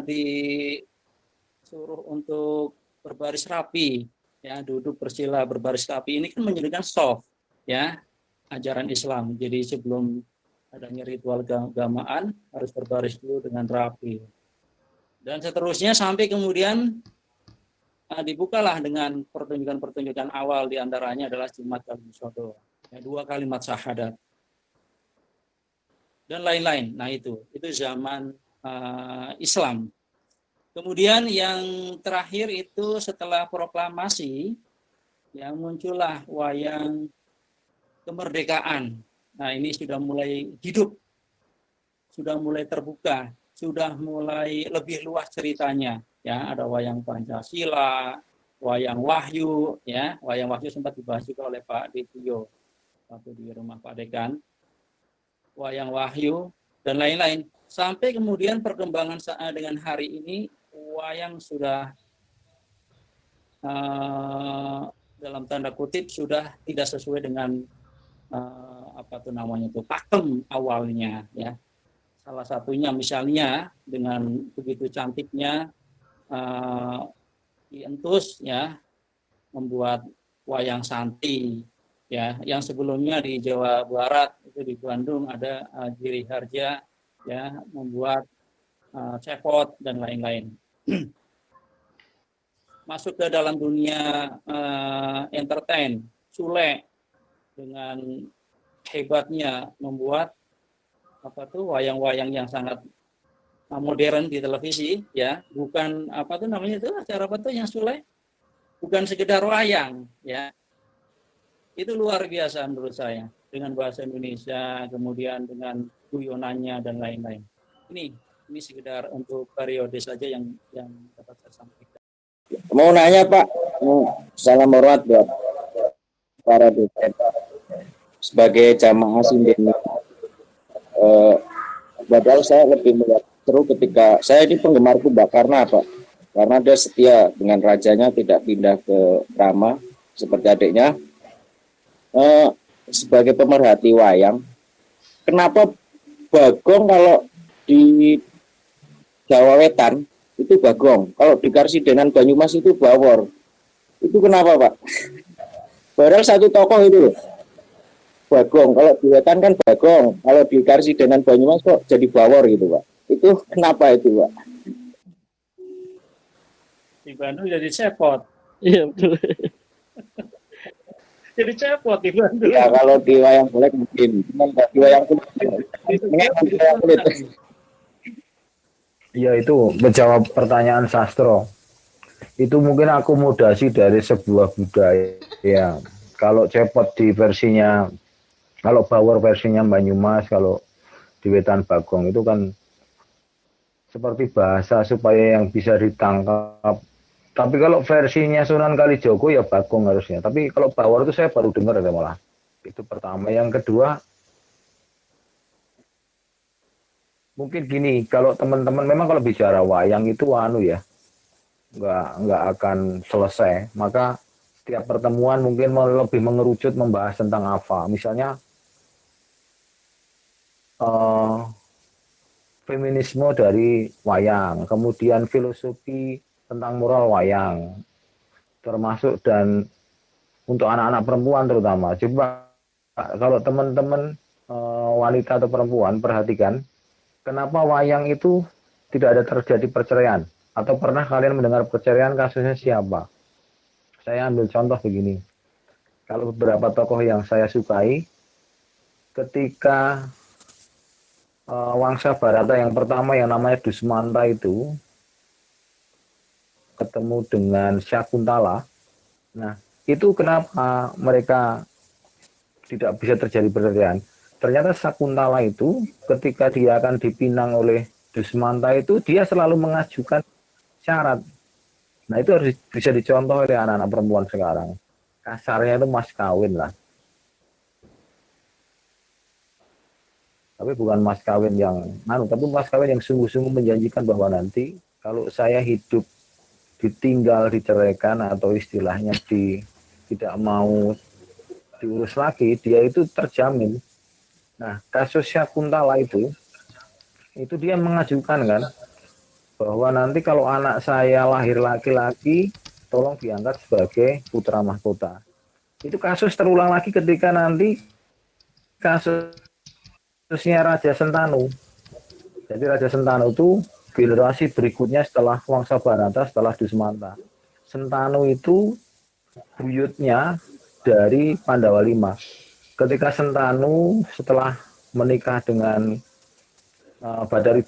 disuruh untuk berbaris rapi, ya, duduk bersila berbaris rapi. Ini kan menjadikan soft, ya, ajaran Islam. Jadi sebelum adanya ritual keagamaan harus berbaris dulu dengan rapi. Dan seterusnya sampai kemudian dibukalah dengan pertunjukan-pertunjukan awal, diantaranya adalah Jumat Kalimusodo, ya, 2 kalimat syahadat dan lain-lain. Nah itu zaman Islam. Kemudian yang terakhir itu setelah proklamasi, ya, muncullah wayang kemerdekaan. Nah ini sudah mulai hidup, sudah mulai terbuka, sudah mulai lebih luas ceritanya. Ya, ada wayang Pancasila, wayang Wahyu, ya, wayang Wahyu sempat dibahas juga oleh Pak Ditio waktu di rumah Pak Dekan, wayang Wahyu dan lain-lain. Sampai kemudian perkembangan dengan hari ini, wayang sudah dalam tanda kutip sudah tidak sesuai dengan pakem awalnya, ya. Salah satunya misalnya dengan begitu cantiknya Ki Entus, ya, membuat wayang Santi, ya, yang sebelumnya di Jawa Barat itu di Bandung ada Giri Harja, ya, membuat cepot dan lain-lain. Masuk ke dalam dunia entertain, Sule dengan hebatnya membuat wayang-wayang yang sangat modern di televisi, ya, bukan apa tuh namanya itu acara apa tuh yang Sule, bukan sekedar wayang, ya, itu luar biasa menurut saya dengan bahasa Indonesia, kemudian dengan guyonannya dan lain-lain. Ini sekedar untuk periode saja yang dapat saya sampaikan. Mau nanya Pak, salam hormat buat para dosen sebagai jamaah sinden. Padahal saya lebih melihat seru ketika saya ini penggemar Kumbak karena apa? Karena dia setia dengan rajanya, tidak pindah ke Rama seperti adiknya. Sebagai pemerhati wayang, kenapa Bagong kalau di Jawa Wetan itu Bagong, kalau di Karsidenan Banyumas itu Bawor? Itu kenapa Pak? Padahal satu tokoh itu loh, Bagong. Kalau di Wetan kan Bagong, kalau di Karsidenan Banyumas kok jadi Bawor gitu Pak? Itu kenapa itu Pak? Di Bandung jadi cepot. Iya betul. Jadi cepot di Bandung. Ya kalau di wayang golek mungkin, cuman di wayang kulit. Ya itu menjawab pertanyaan Sastro. Itu mungkin akomodasi dari sebuah budaya. Ya, kalau cepot di versinya, kalau Bawor versinya Banyumas, kalau di Wetan Bagong itu kan seperti bahasa supaya yang bisa ditangkap. Tapi kalau versinya Sunan Kalijogo ya Bagong harusnya. Tapi kalau Bawor itu saya baru dengar ya malah. Itu pertama. Yang kedua, mungkin gini, kalau teman-teman memang kalau bicara wayang itu ya, nggak akan selesai. Maka setiap pertemuan mungkin lebih mengerucut membahas tentang apa. Misalnya feminisme dari wayang, kemudian filosofi tentang moral wayang, termasuk dan untuk anak-anak perempuan terutama. Coba kalau teman-teman wanita atau perempuan perhatikan, kenapa wayang itu tidak ada terjadi perceraian? Atau pernah kalian mendengar perceraian, kasusnya siapa? Saya ambil contoh begini. Kalau beberapa tokoh yang saya sukai, ketika Wangsa Barata yang pertama yang namanya Dusmanta itu ketemu dengan Syakuntala. Nah, itu kenapa mereka tidak bisa terjadi perceraian? Ternyata Syakuntala itu ketika dia akan dipinang oleh Dusmanta itu dia selalu mengajukan syarat. Nah, itu harus bisa dicontoh oleh anak-anak perempuan sekarang. Kasarnya itu mas kawin lah. Tapi bukan mas kawin yang tapi mas kawin yang sungguh-sungguh menjanjikan bahwa nanti kalau saya hidup ditinggal, diceraikan atau istilahnya tidak mau diurus lagi, dia itu terjamin. Nah, kasus Syakuntala itu dia mengajukan kan bahwa nanti kalau anak saya lahir laki-laki, tolong diangkat sebagai putra mahkota. Itu kasus terulang lagi ketika nanti kasusnya Raja Sentanu. Jadi Raja Sentanu itu generasi berikutnya setelah Wangsa Barata, setelah Dusmanta. Sentanu itu buyutnya dari Pandawa V. Ketika Sentanu setelah menikah dengan Dewi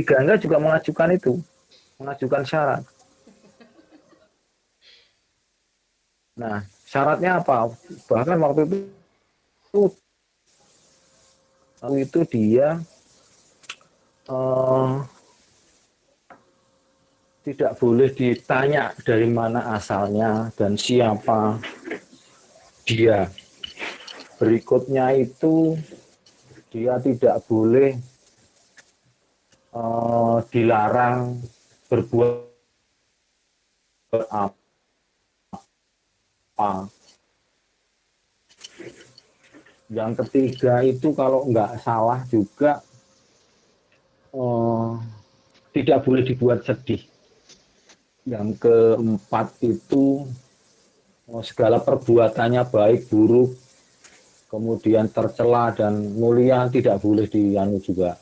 Gangga juga mengajukan syarat. Nah, syaratnya apa? Bahkan waktu itu dia tidak boleh ditanya dari mana asalnya dan siapa dia. Berikutnya itu dia tidak boleh dilarang berbuat apa. Yang ketiga itu kalau nggak salah juga tidak boleh dibuat sedih. Yang keempat itu segala perbuatannya baik buruk, kemudian tercela dan mulia tidak boleh dianu juga.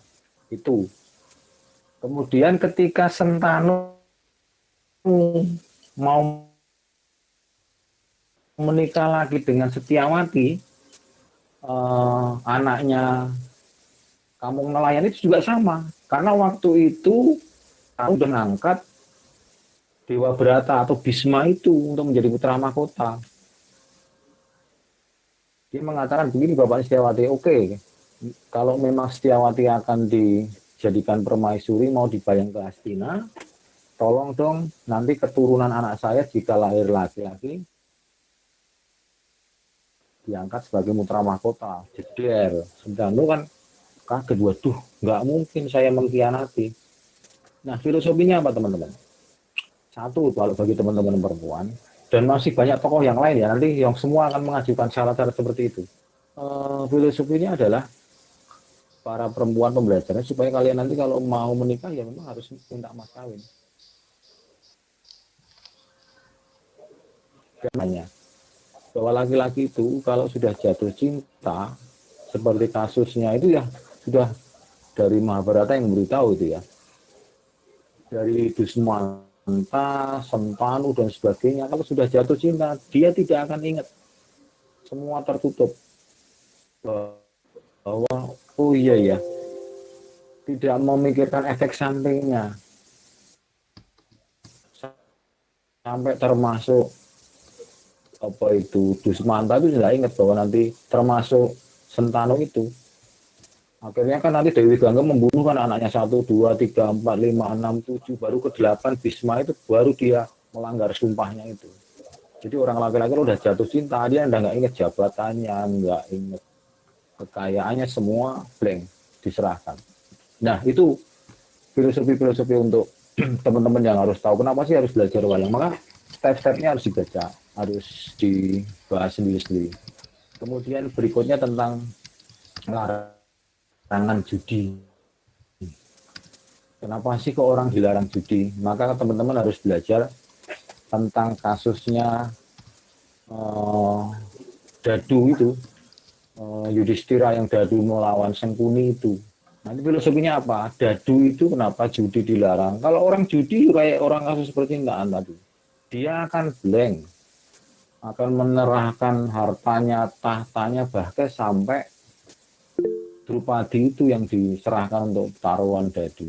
Itu. Kemudian ketika Sentanu mau menikah lagi dengan Setiawati, anaknya Kampung Nelayan itu juga sama. Karena waktu itu aku udah ngangkat Dewa Brata atau Bisma itu untuk menjadi putra mahkota. Dia mengatakan begini Bapak Setiawati, oke, kalau memang Setiawati akan dijadikan permaisuri, mau dibayang ke Hastina, tolong dong nanti keturunan anak saya jika lahir laki-laki diangkat sebagai putra mahkota. Jeder. Sedangkan kan kaget, waduh, nggak mungkin saya mengkhianati. Nah, filosofinya apa teman-teman? Satu, kalau bagi teman-teman perempuan, dan masih banyak tokoh yang lain ya, nanti yang semua akan mengajukan syarat-syarat seperti itu. Filosofinya adalah para perempuan pembelajaran supaya kalian nanti kalau mau menikah ya memang harus minta mas kawin. Hanya bahwa laki-laki itu kalau sudah jatuh cinta, seperti kasusnya itu ya sudah dari Mahabharata yang memberitahu itu ya, dari Dusmanta, Sentanu dan sebagainya, kalau sudah jatuh cinta dia tidak akan ingat, semua tertutup bahwa oh iya ya, tidak memikirkan efek sampingnya, sampai termasuk apa itu Dusmanta itu tidak ingat bahwa nanti termasuk Sentanu itu. Akhirnya kan nanti Dewi Gangga membunuh kan anaknya 1, 2, 3, 4, 5, 6, 7, baru ke-8 Bisma itu baru dia melanggar sumpahnya itu. Jadi orang laki-laki udah jatuh cinta, dia nggak ingat jabatannya, nggak ingat kekayaannya, semua blank, diserahkan. Nah itu filosofi-filosofi untuk teman-teman yang harus tahu kenapa sih harus belajar wayang. Maka step-stepnya harus dibaca, harus dibahas sendiri-sendiri. Kemudian berikutnya tentang larangan judi. Kenapa sih kok orang dilarang judi? Maka teman-teman harus belajar tentang kasusnya Dadu itu, Yudhistira yang Dadu melawan Sengkuni itu. Nanti filosofinya apa? Dadu itu kenapa judi dilarang? Kalau orang judi kayak orang kasus percintaan tadi, dia akan blank, akan menyerahkan hartanya, tahtanya, bahkan sampai Drupadi itu yang diserahkan untuk taruhan Dadu.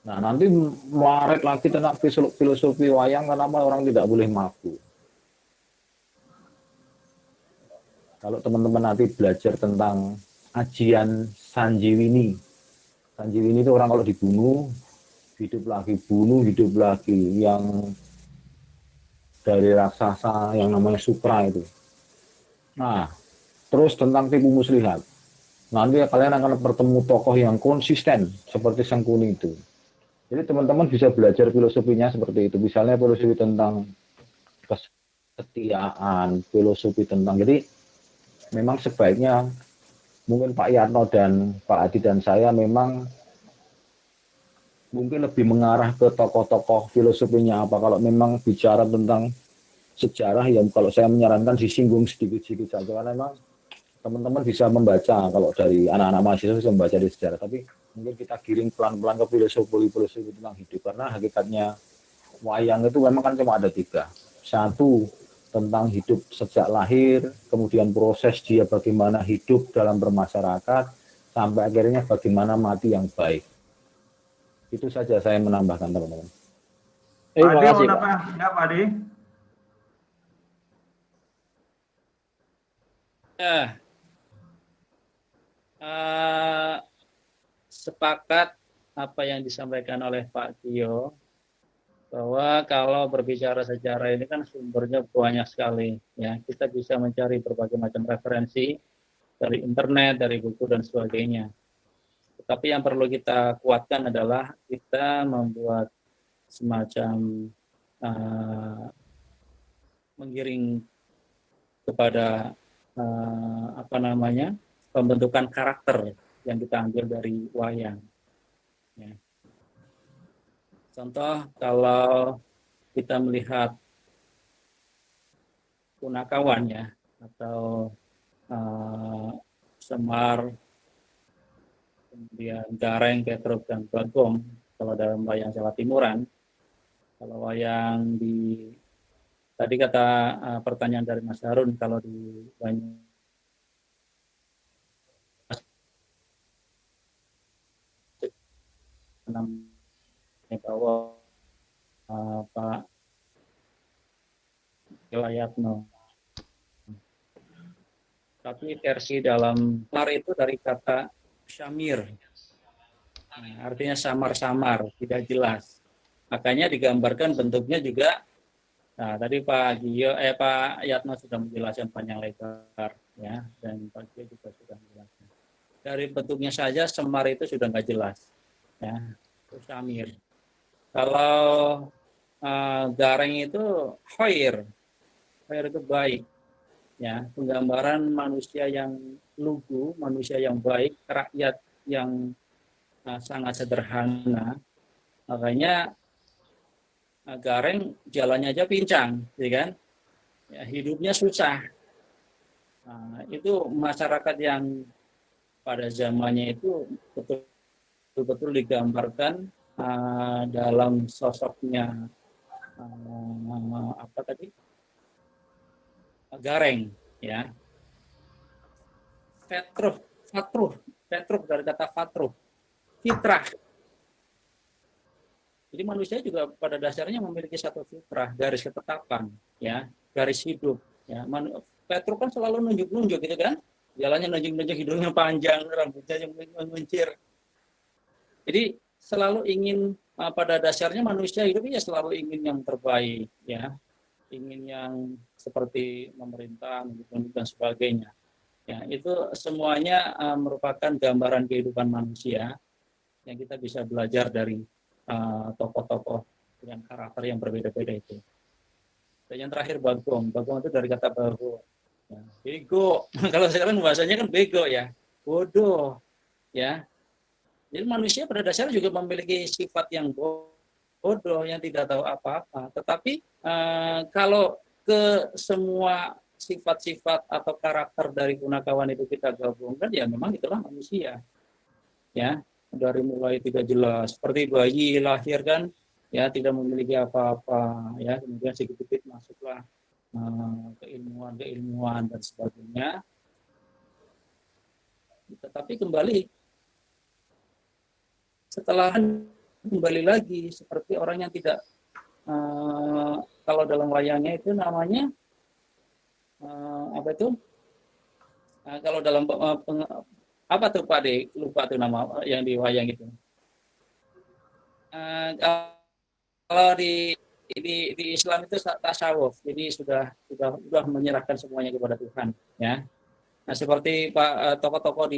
Nah nanti melaret lagi tentang filosofi wayang, kenapa orang tidak boleh mabuk. Kalau teman-teman nanti belajar tentang ajian Sanjiwini. Sanjiwini itu orang kalau dibunuh, hidup lagi, bunuh, hidup lagi. Yang dari raksasa yang namanya Supra itu. Nah, terus tentang tipu muslihat. Nanti kalian akan bertemu tokoh yang konsisten, seperti Sengkuni itu. Jadi teman-teman bisa belajar filosofinya seperti itu. Misalnya filosofi tentang kesetiaan, filosofi tentang... Jadi memang sebaiknya mungkin Pak Yarno dan Pak Adi dan saya memang mungkin lebih mengarah ke tokoh-tokoh filosofinya apa. Kalau memang bicara tentang sejarah ya kalau saya menyarankan disinggung sedikit-sedikit saja, karena memang teman-teman bisa membaca, kalau dari anak-anak mahasiswa bisa membaca di sejarah, tapi mungkin kita giring pelan-pelan ke filosofi tentang hidup, karena hakikatnya wayang itu memang kan cuma ada 3. Satu, tentang hidup sejak lahir, kemudian proses dia bagaimana hidup dalam bermasyarakat, sampai akhirnya bagaimana mati yang baik. Itu saja saya menambahkan teman-teman. Pak Adi mau nambah? Ya Pak Adi. Sepakat apa yang disampaikan oleh Pak Tio, bahwa kalau berbicara sejarah ini kan sumbernya banyak sekali ya, kita bisa mencari berbagai macam referensi dari internet, dari buku dan sebagainya. Tetapi yang perlu kita kuatkan adalah kita membuat semacam menggiring kepada pembentukan karakter yang kita ambil dari wayang. Ya. Contoh kalau kita melihat Punakawan ya, atau Semar, kemudian Gareng, Petruk, dan Bagong, kalau dalam wayang Jawa Timuran. Kalau wayang di, tadi kata pertanyaan dari Mas Harun, kalau di Banyumas bahwa Pak Wilayatno. Tapi versi dalam Semar itu dari kata syamir, nah, artinya samar-samar, tidak jelas. Makanya digambarkan bentuknya juga. Nah, tadi Pak Yatno sudah menjelaskan panjang lebar, ya, dan Pak Gio juga sudah menjelaskan. Dari bentuknya saja Semar itu sudah nggak jelas, ya, itu syamir. Kalau Gareng itu khair itu baik. Ya, penggambaran manusia yang lugu, manusia yang baik, rakyat yang sangat sederhana. Makanya Gareng jalannya aja pincang, ya kan? Ya, hidupnya susah. Nah, itu masyarakat yang pada zamannya itu betul-betul digambarkan dalam sosoknya apa tadi? Gareng, ya. Fatruh dari kata fatruh, fitrah. Jadi manusia juga pada dasarnya memiliki satu fitrah, garis ketetapan, ya, garis hidup. Ya, Petruh kan selalu nunjuk-nunjuk, gitu kan? Jalannya nunjuk-nunjuk, hidungnya panjang, rambutnya yang menguncir. Jadi selalu ingin, pada dasarnya manusia hidupnya selalu ingin yang terbaik, ya. Ingin yang seperti memerintah dan sebagainya. Ya, itu semuanya merupakan gambaran kehidupan manusia yang kita bisa belajar dari tokoh-tokoh dengan karakter yang berbeda-beda itu. Dan yang terakhir Bagong. Bagong itu dari kata bago. Ya, bego. Kalau sekarang bahasanya kan bego ya, bodoh. Ya. Jadi manusia pada dasarnya juga memiliki sifat yang bodoh, yang tidak tahu apa-apa. Tetapi kalau ke semua sifat-sifat atau karakter dari Punakawan itu kita gabungkan, ya memang itulah manusia. Ya, dari mulai tidak jelas, seperti bayi lahir kan, ya tidak memiliki apa-apa, ya kemudian sedikit-sedikit masuklah keilmuan dan sebagainya. Tetapi kembali setelah kembali lagi seperti orang yang tidak kalau dalam wayangnya itu namanya apa itu? Kalau dalam apa tuh Pak De? Lupa tuh nama yang di wayang itu. Kalau di Islam itu tasawuf, jadi sudah menyerahkan semuanya kepada Tuhan, ya. Nah seperti Pak tokoh-tokoh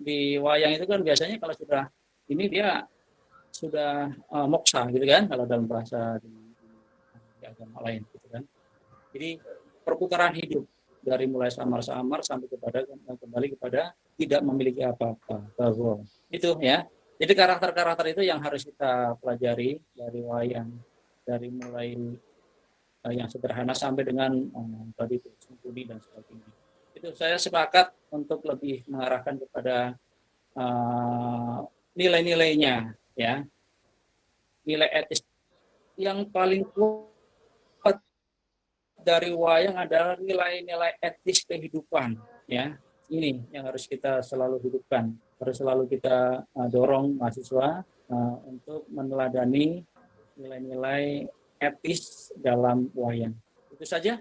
di wayang itu kan biasanya kalau sudah ini dia sudah moksa gitu kan, kalau dalam bahasa di agama lain gitu kan. Jadi perputaran hidup dari mulai samar-samar sampai kembali kepada tidak memiliki apa-apa. Itu ya. Jadi karakter-karakter itu yang harus kita pelajari dari wayang, dari mulai yang sederhana sampai dengan tadi itu sempurni dan sebagainya. Itu saya sepakat untuk lebih mengarahkan kepada nilai-nilainya, ya. Nilai etis yang paling kuat dari wayang adalah nilai-nilai etis kehidupan, ya. Ini yang harus kita selalu hidupkan, harus selalu kita dorong mahasiswa untuk meneladani nilai-nilai etis dalam wayang. Itu saja,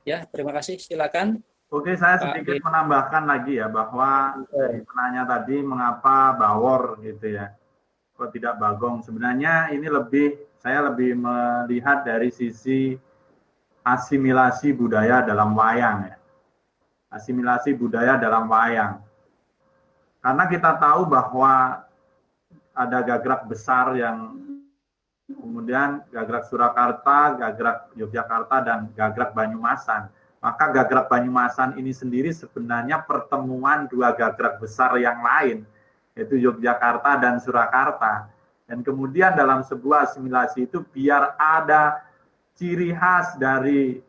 ya. Terima kasih. Silakan. Oke, saya sedikit menambahkan lagi ya bahwa dari penanya tadi mengapa Bawor gitu ya, kok tidak Bagong. Sebenarnya ini saya lebih melihat dari sisi asimilasi budaya dalam wayang ya. Asimilasi budaya dalam wayang. Karena kita tahu bahwa ada gagrak besar yang kemudian gagrak Surakarta, gagrak Yogyakarta, dan gagrak Banyumasan. Maka gagrak Banyumasan ini sendiri sebenarnya pertemuan dua gagrak besar yang lain, yaitu Yogyakarta dan Surakarta. Dan kemudian dalam sebuah asimilasi itu biar ada ciri khas dari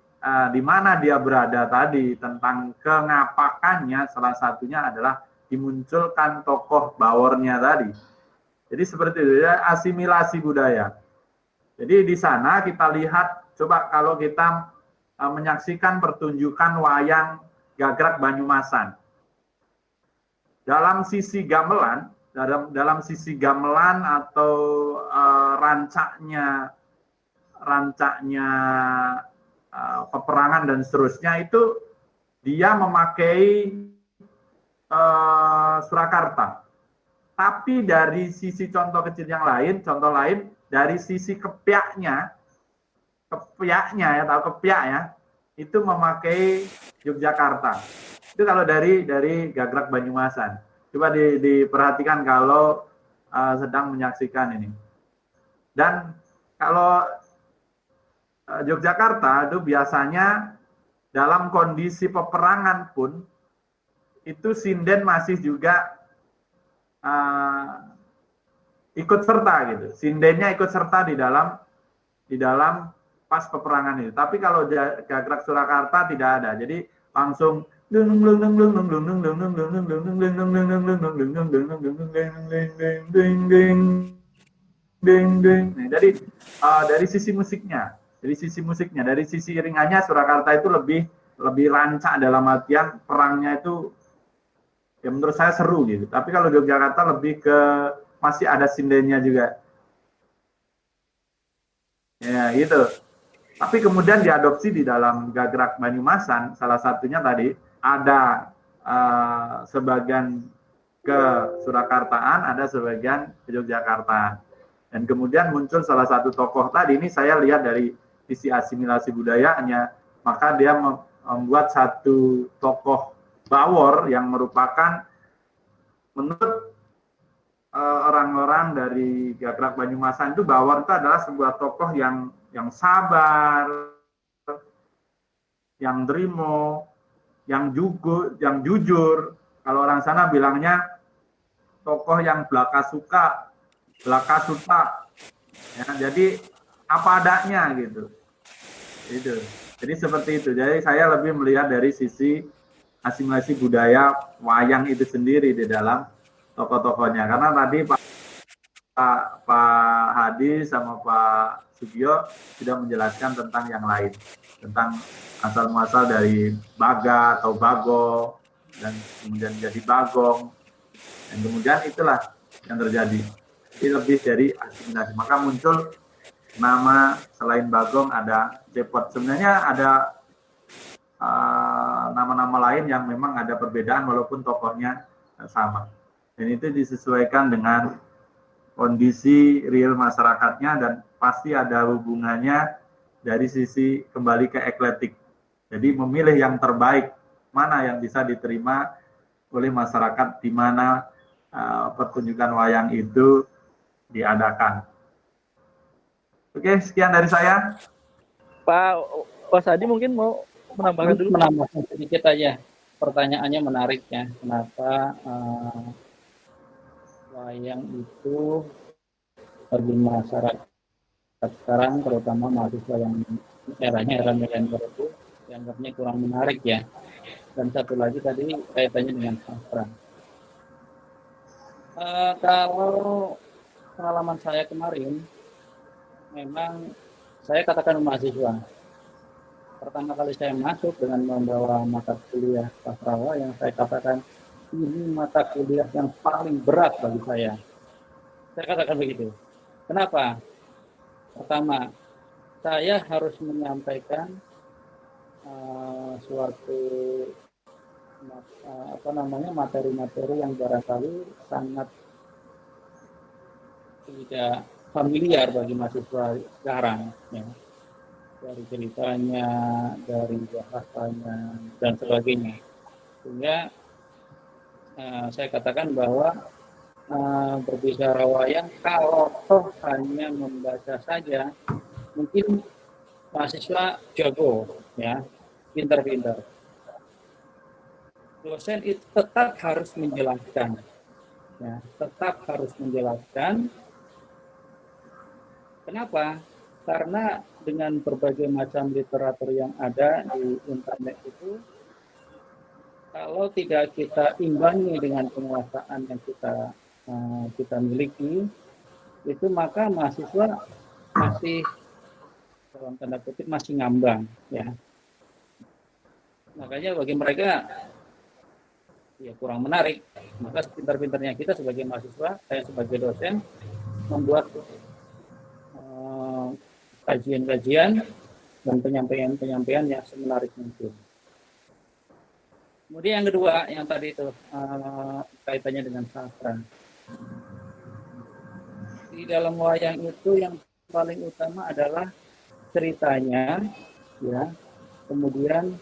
di mana dia berada tadi, tentang kengapakannya, salah satunya adalah dimunculkan tokoh bawornya tadi. Jadi seperti itu ya, asimilasi budaya. Jadi di sana kita lihat, coba kalau kita menyaksikan pertunjukan wayang Gagrak Banyumasan. Dalam sisi gamelan, dalam sisi gamelan atau rancaknya peperangan dan seterusnya, itu dia memakai Surakarta. Tapi dari sisi contoh kecil yang lain, contoh lain dari sisi kepiaknya ya, tahu kepiak ya, itu memakai Yogyakarta. Itu kalau dari Gagrak Banyumasan. Coba diperhatikan kalau sedang menyaksikan ini. Dan kalau Yogyakarta itu biasanya dalam kondisi peperangan pun itu sinden masih juga ikut serta gitu. Sindennya ikut serta di dalam pas peperangan itu. Tapi kalau Gagrak Surakarta tidak ada. Jadi langsung jadi dari sisi musiknya, dari sisi iringannya Surakarta itu lebih rancak, dalam artian perangnya itu ya menurut saya seru gitu. Tapi kalau Yogyakarta lebih ke masih ada sindennya juga. Ya gitu. Tapi kemudian diadopsi di dalam Gagrak Banyumasan, salah satunya tadi ada sebagian ke Surakartaan, ada sebagian ke Yogyakarta. Dan kemudian muncul salah satu tokoh tadi, ini saya lihat dari sisi asimilasi budayanya, maka dia membuat satu tokoh Bawor yang merupakan menurut orang-orang dari Gagrak Banyumasan itu, Bawor itu adalah sebuah tokoh yang sabar, yang derimo, yang jujur. Kalau orang sana bilangnya tokoh yang belaka suta. Ya, jadi apa adanya gitu. Itu. Jadi seperti itu. Jadi saya lebih melihat dari sisi asimilasi budaya wayang itu sendiri di dalam tokoh-tokohnya. Karena tadi Pak Hadi sama Pak Sugio sudah menjelaskan tentang yang lain, tentang asal-muasal dari Baga atau Bago, dan kemudian jadi Bagong, dan kemudian itulah yang terjadi. Ini lebih dari asimilasi. Maka muncul nama selain Bagong ada Cepot. Sebenarnya ada nama-nama lain yang memang ada perbedaan walaupun tokohnya sama. Dan itu disesuaikan dengan kondisi real masyarakatnya, dan pasti ada hubungannya dari sisi kembali ke ekletik. Jadi memilih yang terbaik, mana yang bisa diterima oleh masyarakat di mana pertunjukan wayang itu diadakan. Oke, sekian dari saya. Pak Sadi mungkin mau menambahkan dulu. Menambahkan sedikit aja. Pertanyaannya menarik ya. Kenapa wayang itu bagi masyarakat sekarang, terutama mahasiswa yang era milenial itu dianggapnya kurang menarik ya. Dan satu lagi tadi kaitannya dengan sastra. Kalau pengalaman saya kemarin, memang saya katakan mahasiswa. Pertama kali saya masuk dengan membawa mata kuliah sastra wayang, saya katakan ini mata kuliah yang paling berat bagi saya. Saya katakan begitu. Kenapa? Pertama, saya harus menyampaikan suatu materi-materi yang barangkali sangat tidak familiar bagi mahasiswa sekarang, ya. Dari ceritanya, dari bahasanya, dan sebagainya. Sehingga saya katakan bahwa berbicara wayang, kalau toh hanya membaca saja, mungkin mahasiswa jago, ya, pintar-pintar. Dosen itu tetap harus menjelaskan, ya, tetap harus menjelaskan. Kenapa? Karena dengan berbagai macam literatur yang ada di internet itu, kalau tidak kita imbangi dengan penguasaan yang kita miliki, itu maka mahasiswa masih dalam tanda kutip masih ngambang, ya. Makanya bagi mereka ya kurang menarik. Maka pintar-pintarnya kita sebagai mahasiswa, saya sebagai dosen membuat kajian-kajian dan penyampaian yang semenarik mungkin. Kemudian yang kedua, yang tadi itu kaitannya dengan sastra. Di dalam wayang itu yang paling utama adalah ceritanya, ya. Kemudian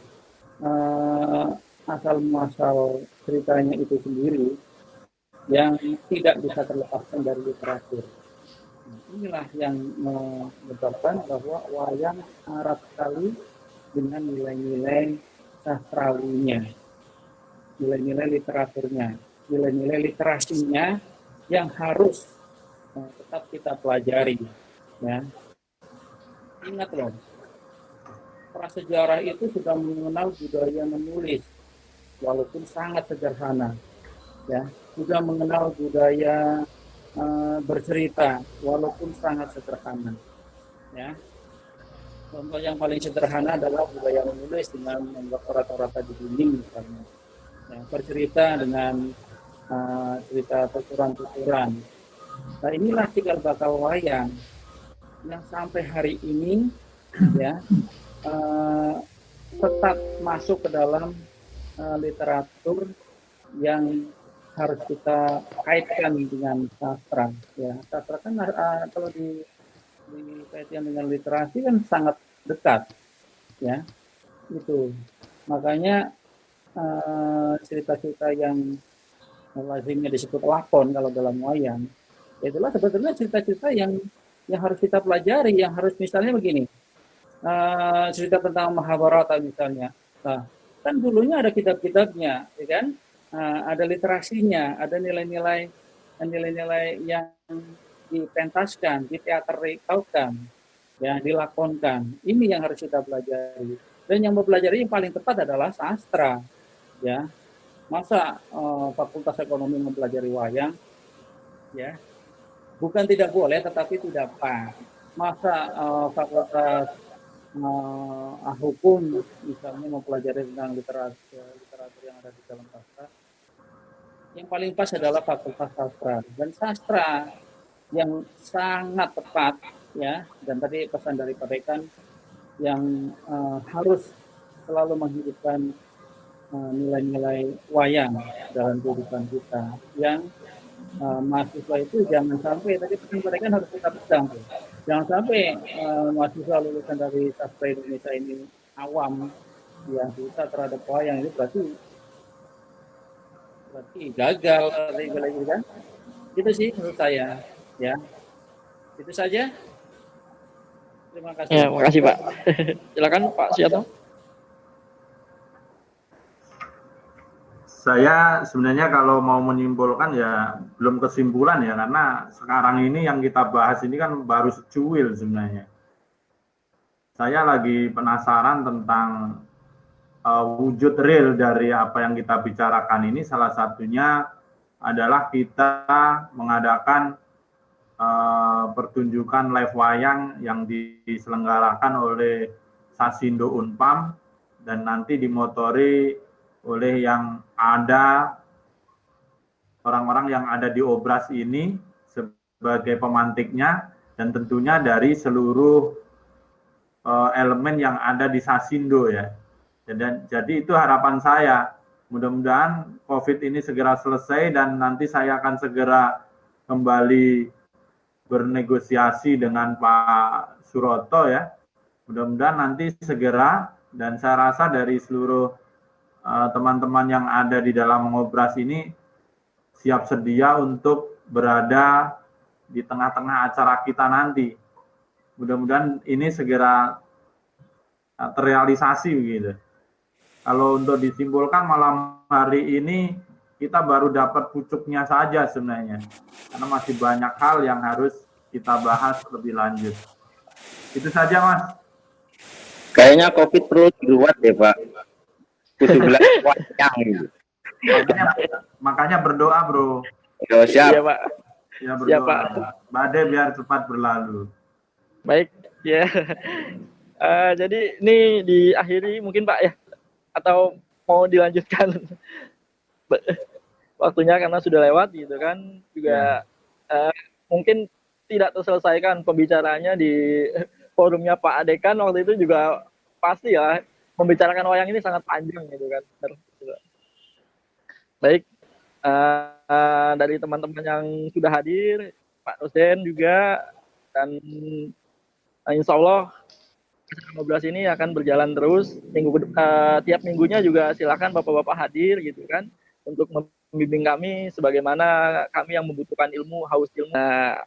asal muasal ceritanya itu sendiri yang tidak bisa terlepaskan dari literatur. Inilah yang menyebabkan bahwa wayang erat sekali dengan nilai-nilai sastrawinya, nilai-nilai literaturnya, nilai-nilai literasinya yang harus tetap kita pelajari. Ya. Ingat loh, prasejarah itu sudah mengenal budaya menulis, walaupun sangat sederhana. Ya, sudah mengenal budaya bercerita, walaupun sangat sederhana. Ya. Contoh yang paling sederhana adalah budaya menulis dengan membuat rata-rata di dinding misalnya. Ya, bercerita dengan cerita tuturan-tuturan. Nah, inilah cikal bakal wayang yang sampai hari ini ya tetap masuk ke dalam literatur yang harus kita kaitkan dengan sastra. Ya, sastra kan kalau dikaitkan dengan literasi kan sangat dekat, ya. Itu makanya cerita-cerita yang lazimnya disebut lakon kalau dalam wayang, itulah sebetulnya cerita-cerita yang harus kita pelajari, yang harus misalnya begini. Cerita tentang Mahabharata misalnya. Nah, kan dulunya ada kitab-kitabnya, ya kan? Ada literasinya, ada nilai-nilai yang dipentaskan, diteatrikalkan, ya, dilakonkan. Ini yang harus kita pelajari. Dan yang mempelajari yang paling tepat adalah sastra, ya. Masa Fakultas Ekonomi mempelajari wayang, ya? Bukan tidak boleh, tetapi tidak pas. Masa Fakultas hukum misalnya mempelajari tentang literatur yang ada di dalam sastra, yang paling pas adalah Fakultas Sastra. Dan sastra yang sangat tepat, ya, dan tadi pesan dari Pak Dekan yang harus selalu menghidupkan nilai-nilai wayang dalam kehidupan kita, yang mahasiswa itu jangan sampai, tadi pesan Pak Dekan harus kita pegang, jangan sampai mahasiswa lulusan dari sastra Indonesia ini awam, yang buta terhadap wayang, itu berarti gagal, lagi kan? Itu sih menurut saya, ya. Itu saja. Terima kasih. Ya, makasih Pak. Silakan Pak Siato. Saya sebenarnya kalau mau menyimpulkan ya belum kesimpulan ya, karena sekarang ini yang kita bahas ini kan baru secuil sebenarnya. Saya lagi penasaran tentang wujud real dari apa yang kita bicarakan ini. Salah satunya adalah kita mengadakan pertunjukan live wayang yang diselenggarakan oleh Sasindo Unpam dan nanti dimotori oleh yang ada orang-orang yang ada di Obras ini sebagai pemantiknya, dan tentunya dari seluruh elemen yang ada di Sasindo ya. Jadi itu harapan saya. Mudah-mudahan COVID ini segera selesai dan nanti saya akan segera kembali bernegosiasi dengan Pak Suroto ya. Mudah-mudahan nanti segera, dan saya rasa dari seluruh teman-teman yang ada di dalam Ngobras ini siap sedia untuk berada di tengah-tengah acara kita nanti. Mudah-mudahan ini segera terrealisasi begitu. Kalau untuk disimpulkan malam hari ini kita baru dapat pucuknya saja sebenarnya, karena masih banyak hal yang harus kita bahas lebih lanjut. Itu saja Mas. Kayaknya COVID perlu diruat deh Pak. Kudu belajar wayang gitu. Makanya berdoa bro. Yo, siap. Iya Pak. Ya Siap, berdoa. Pak. Badai biar cepat berlalu. Baik, ya. Jadi ini diakhiri mungkin Pak ya, atau mau dilanjutkan waktunya karena sudah lewat gitu kan, juga mungkin tidak terselesaikan pembicaranya di forumnya Pak Adekan waktu itu juga pasti ya membicarakan wayang ini sangat panjang gitu kan. Baik, dari teman-teman yang sudah hadir, Pak dosen juga, dan insya Allah 15 ini akan berjalan terus. Tiap minggunya juga silakan Bapak-Bapak hadir gitu kan untuk membimbing kami sebagaimana kami yang membutuhkan ilmu, haus ilmu.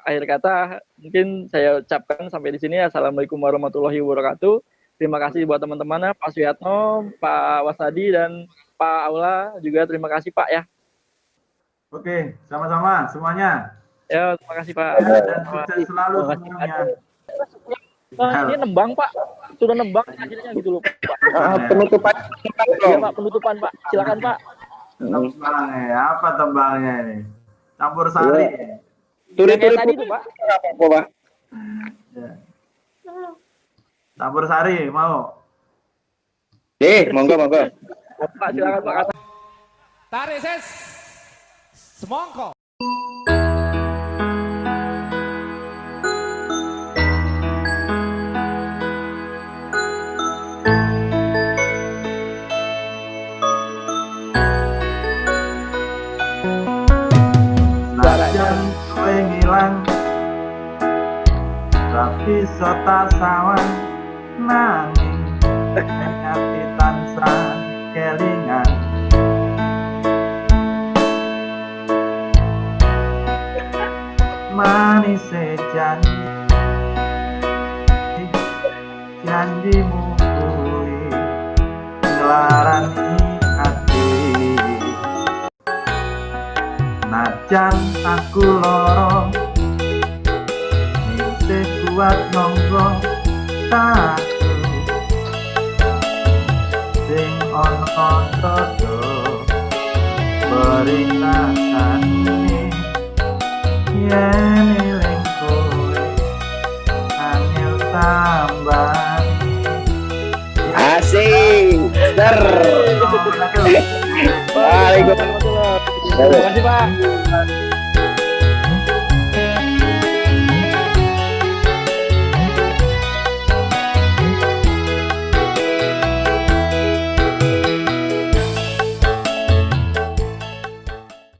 Akhir kata mungkin saya ucapkan sampai di sini. Assalamualaikum warahmatullahi wabarakatuh. Terima kasih buat teman-teman Pak Suyatno, Pak Wasadi, dan Pak Aula juga terima kasih Pak ya. Oke, sama-sama semuanya. Ya, terima kasih Pak. Dan sukses selalu semuanya. Ini nembang Pak, sudah nembang akhirnya gitu loh Pak. Penutupan. Iya Pak, penutupan Pak, silakan Pak. Tembangnya, apa tembangnya ini? Campur sari. Kayak tadi tuh Pak. Apa Pak? Ya. Campur sari, mau? Monggo. Pak, silakan Pak. Tarik ses. Semongko. Najan kowe ngilang, tapi sota sawan nanging ati tansah kelingan. Manis janjimu kuwi ngelarani ati. Najan aku loro isih kuat nonggo taku sing ono dodo beringkasane yen eling kowe angel tambani. Asik. Ter. Waalaikumsalam. Terima kasih Pak.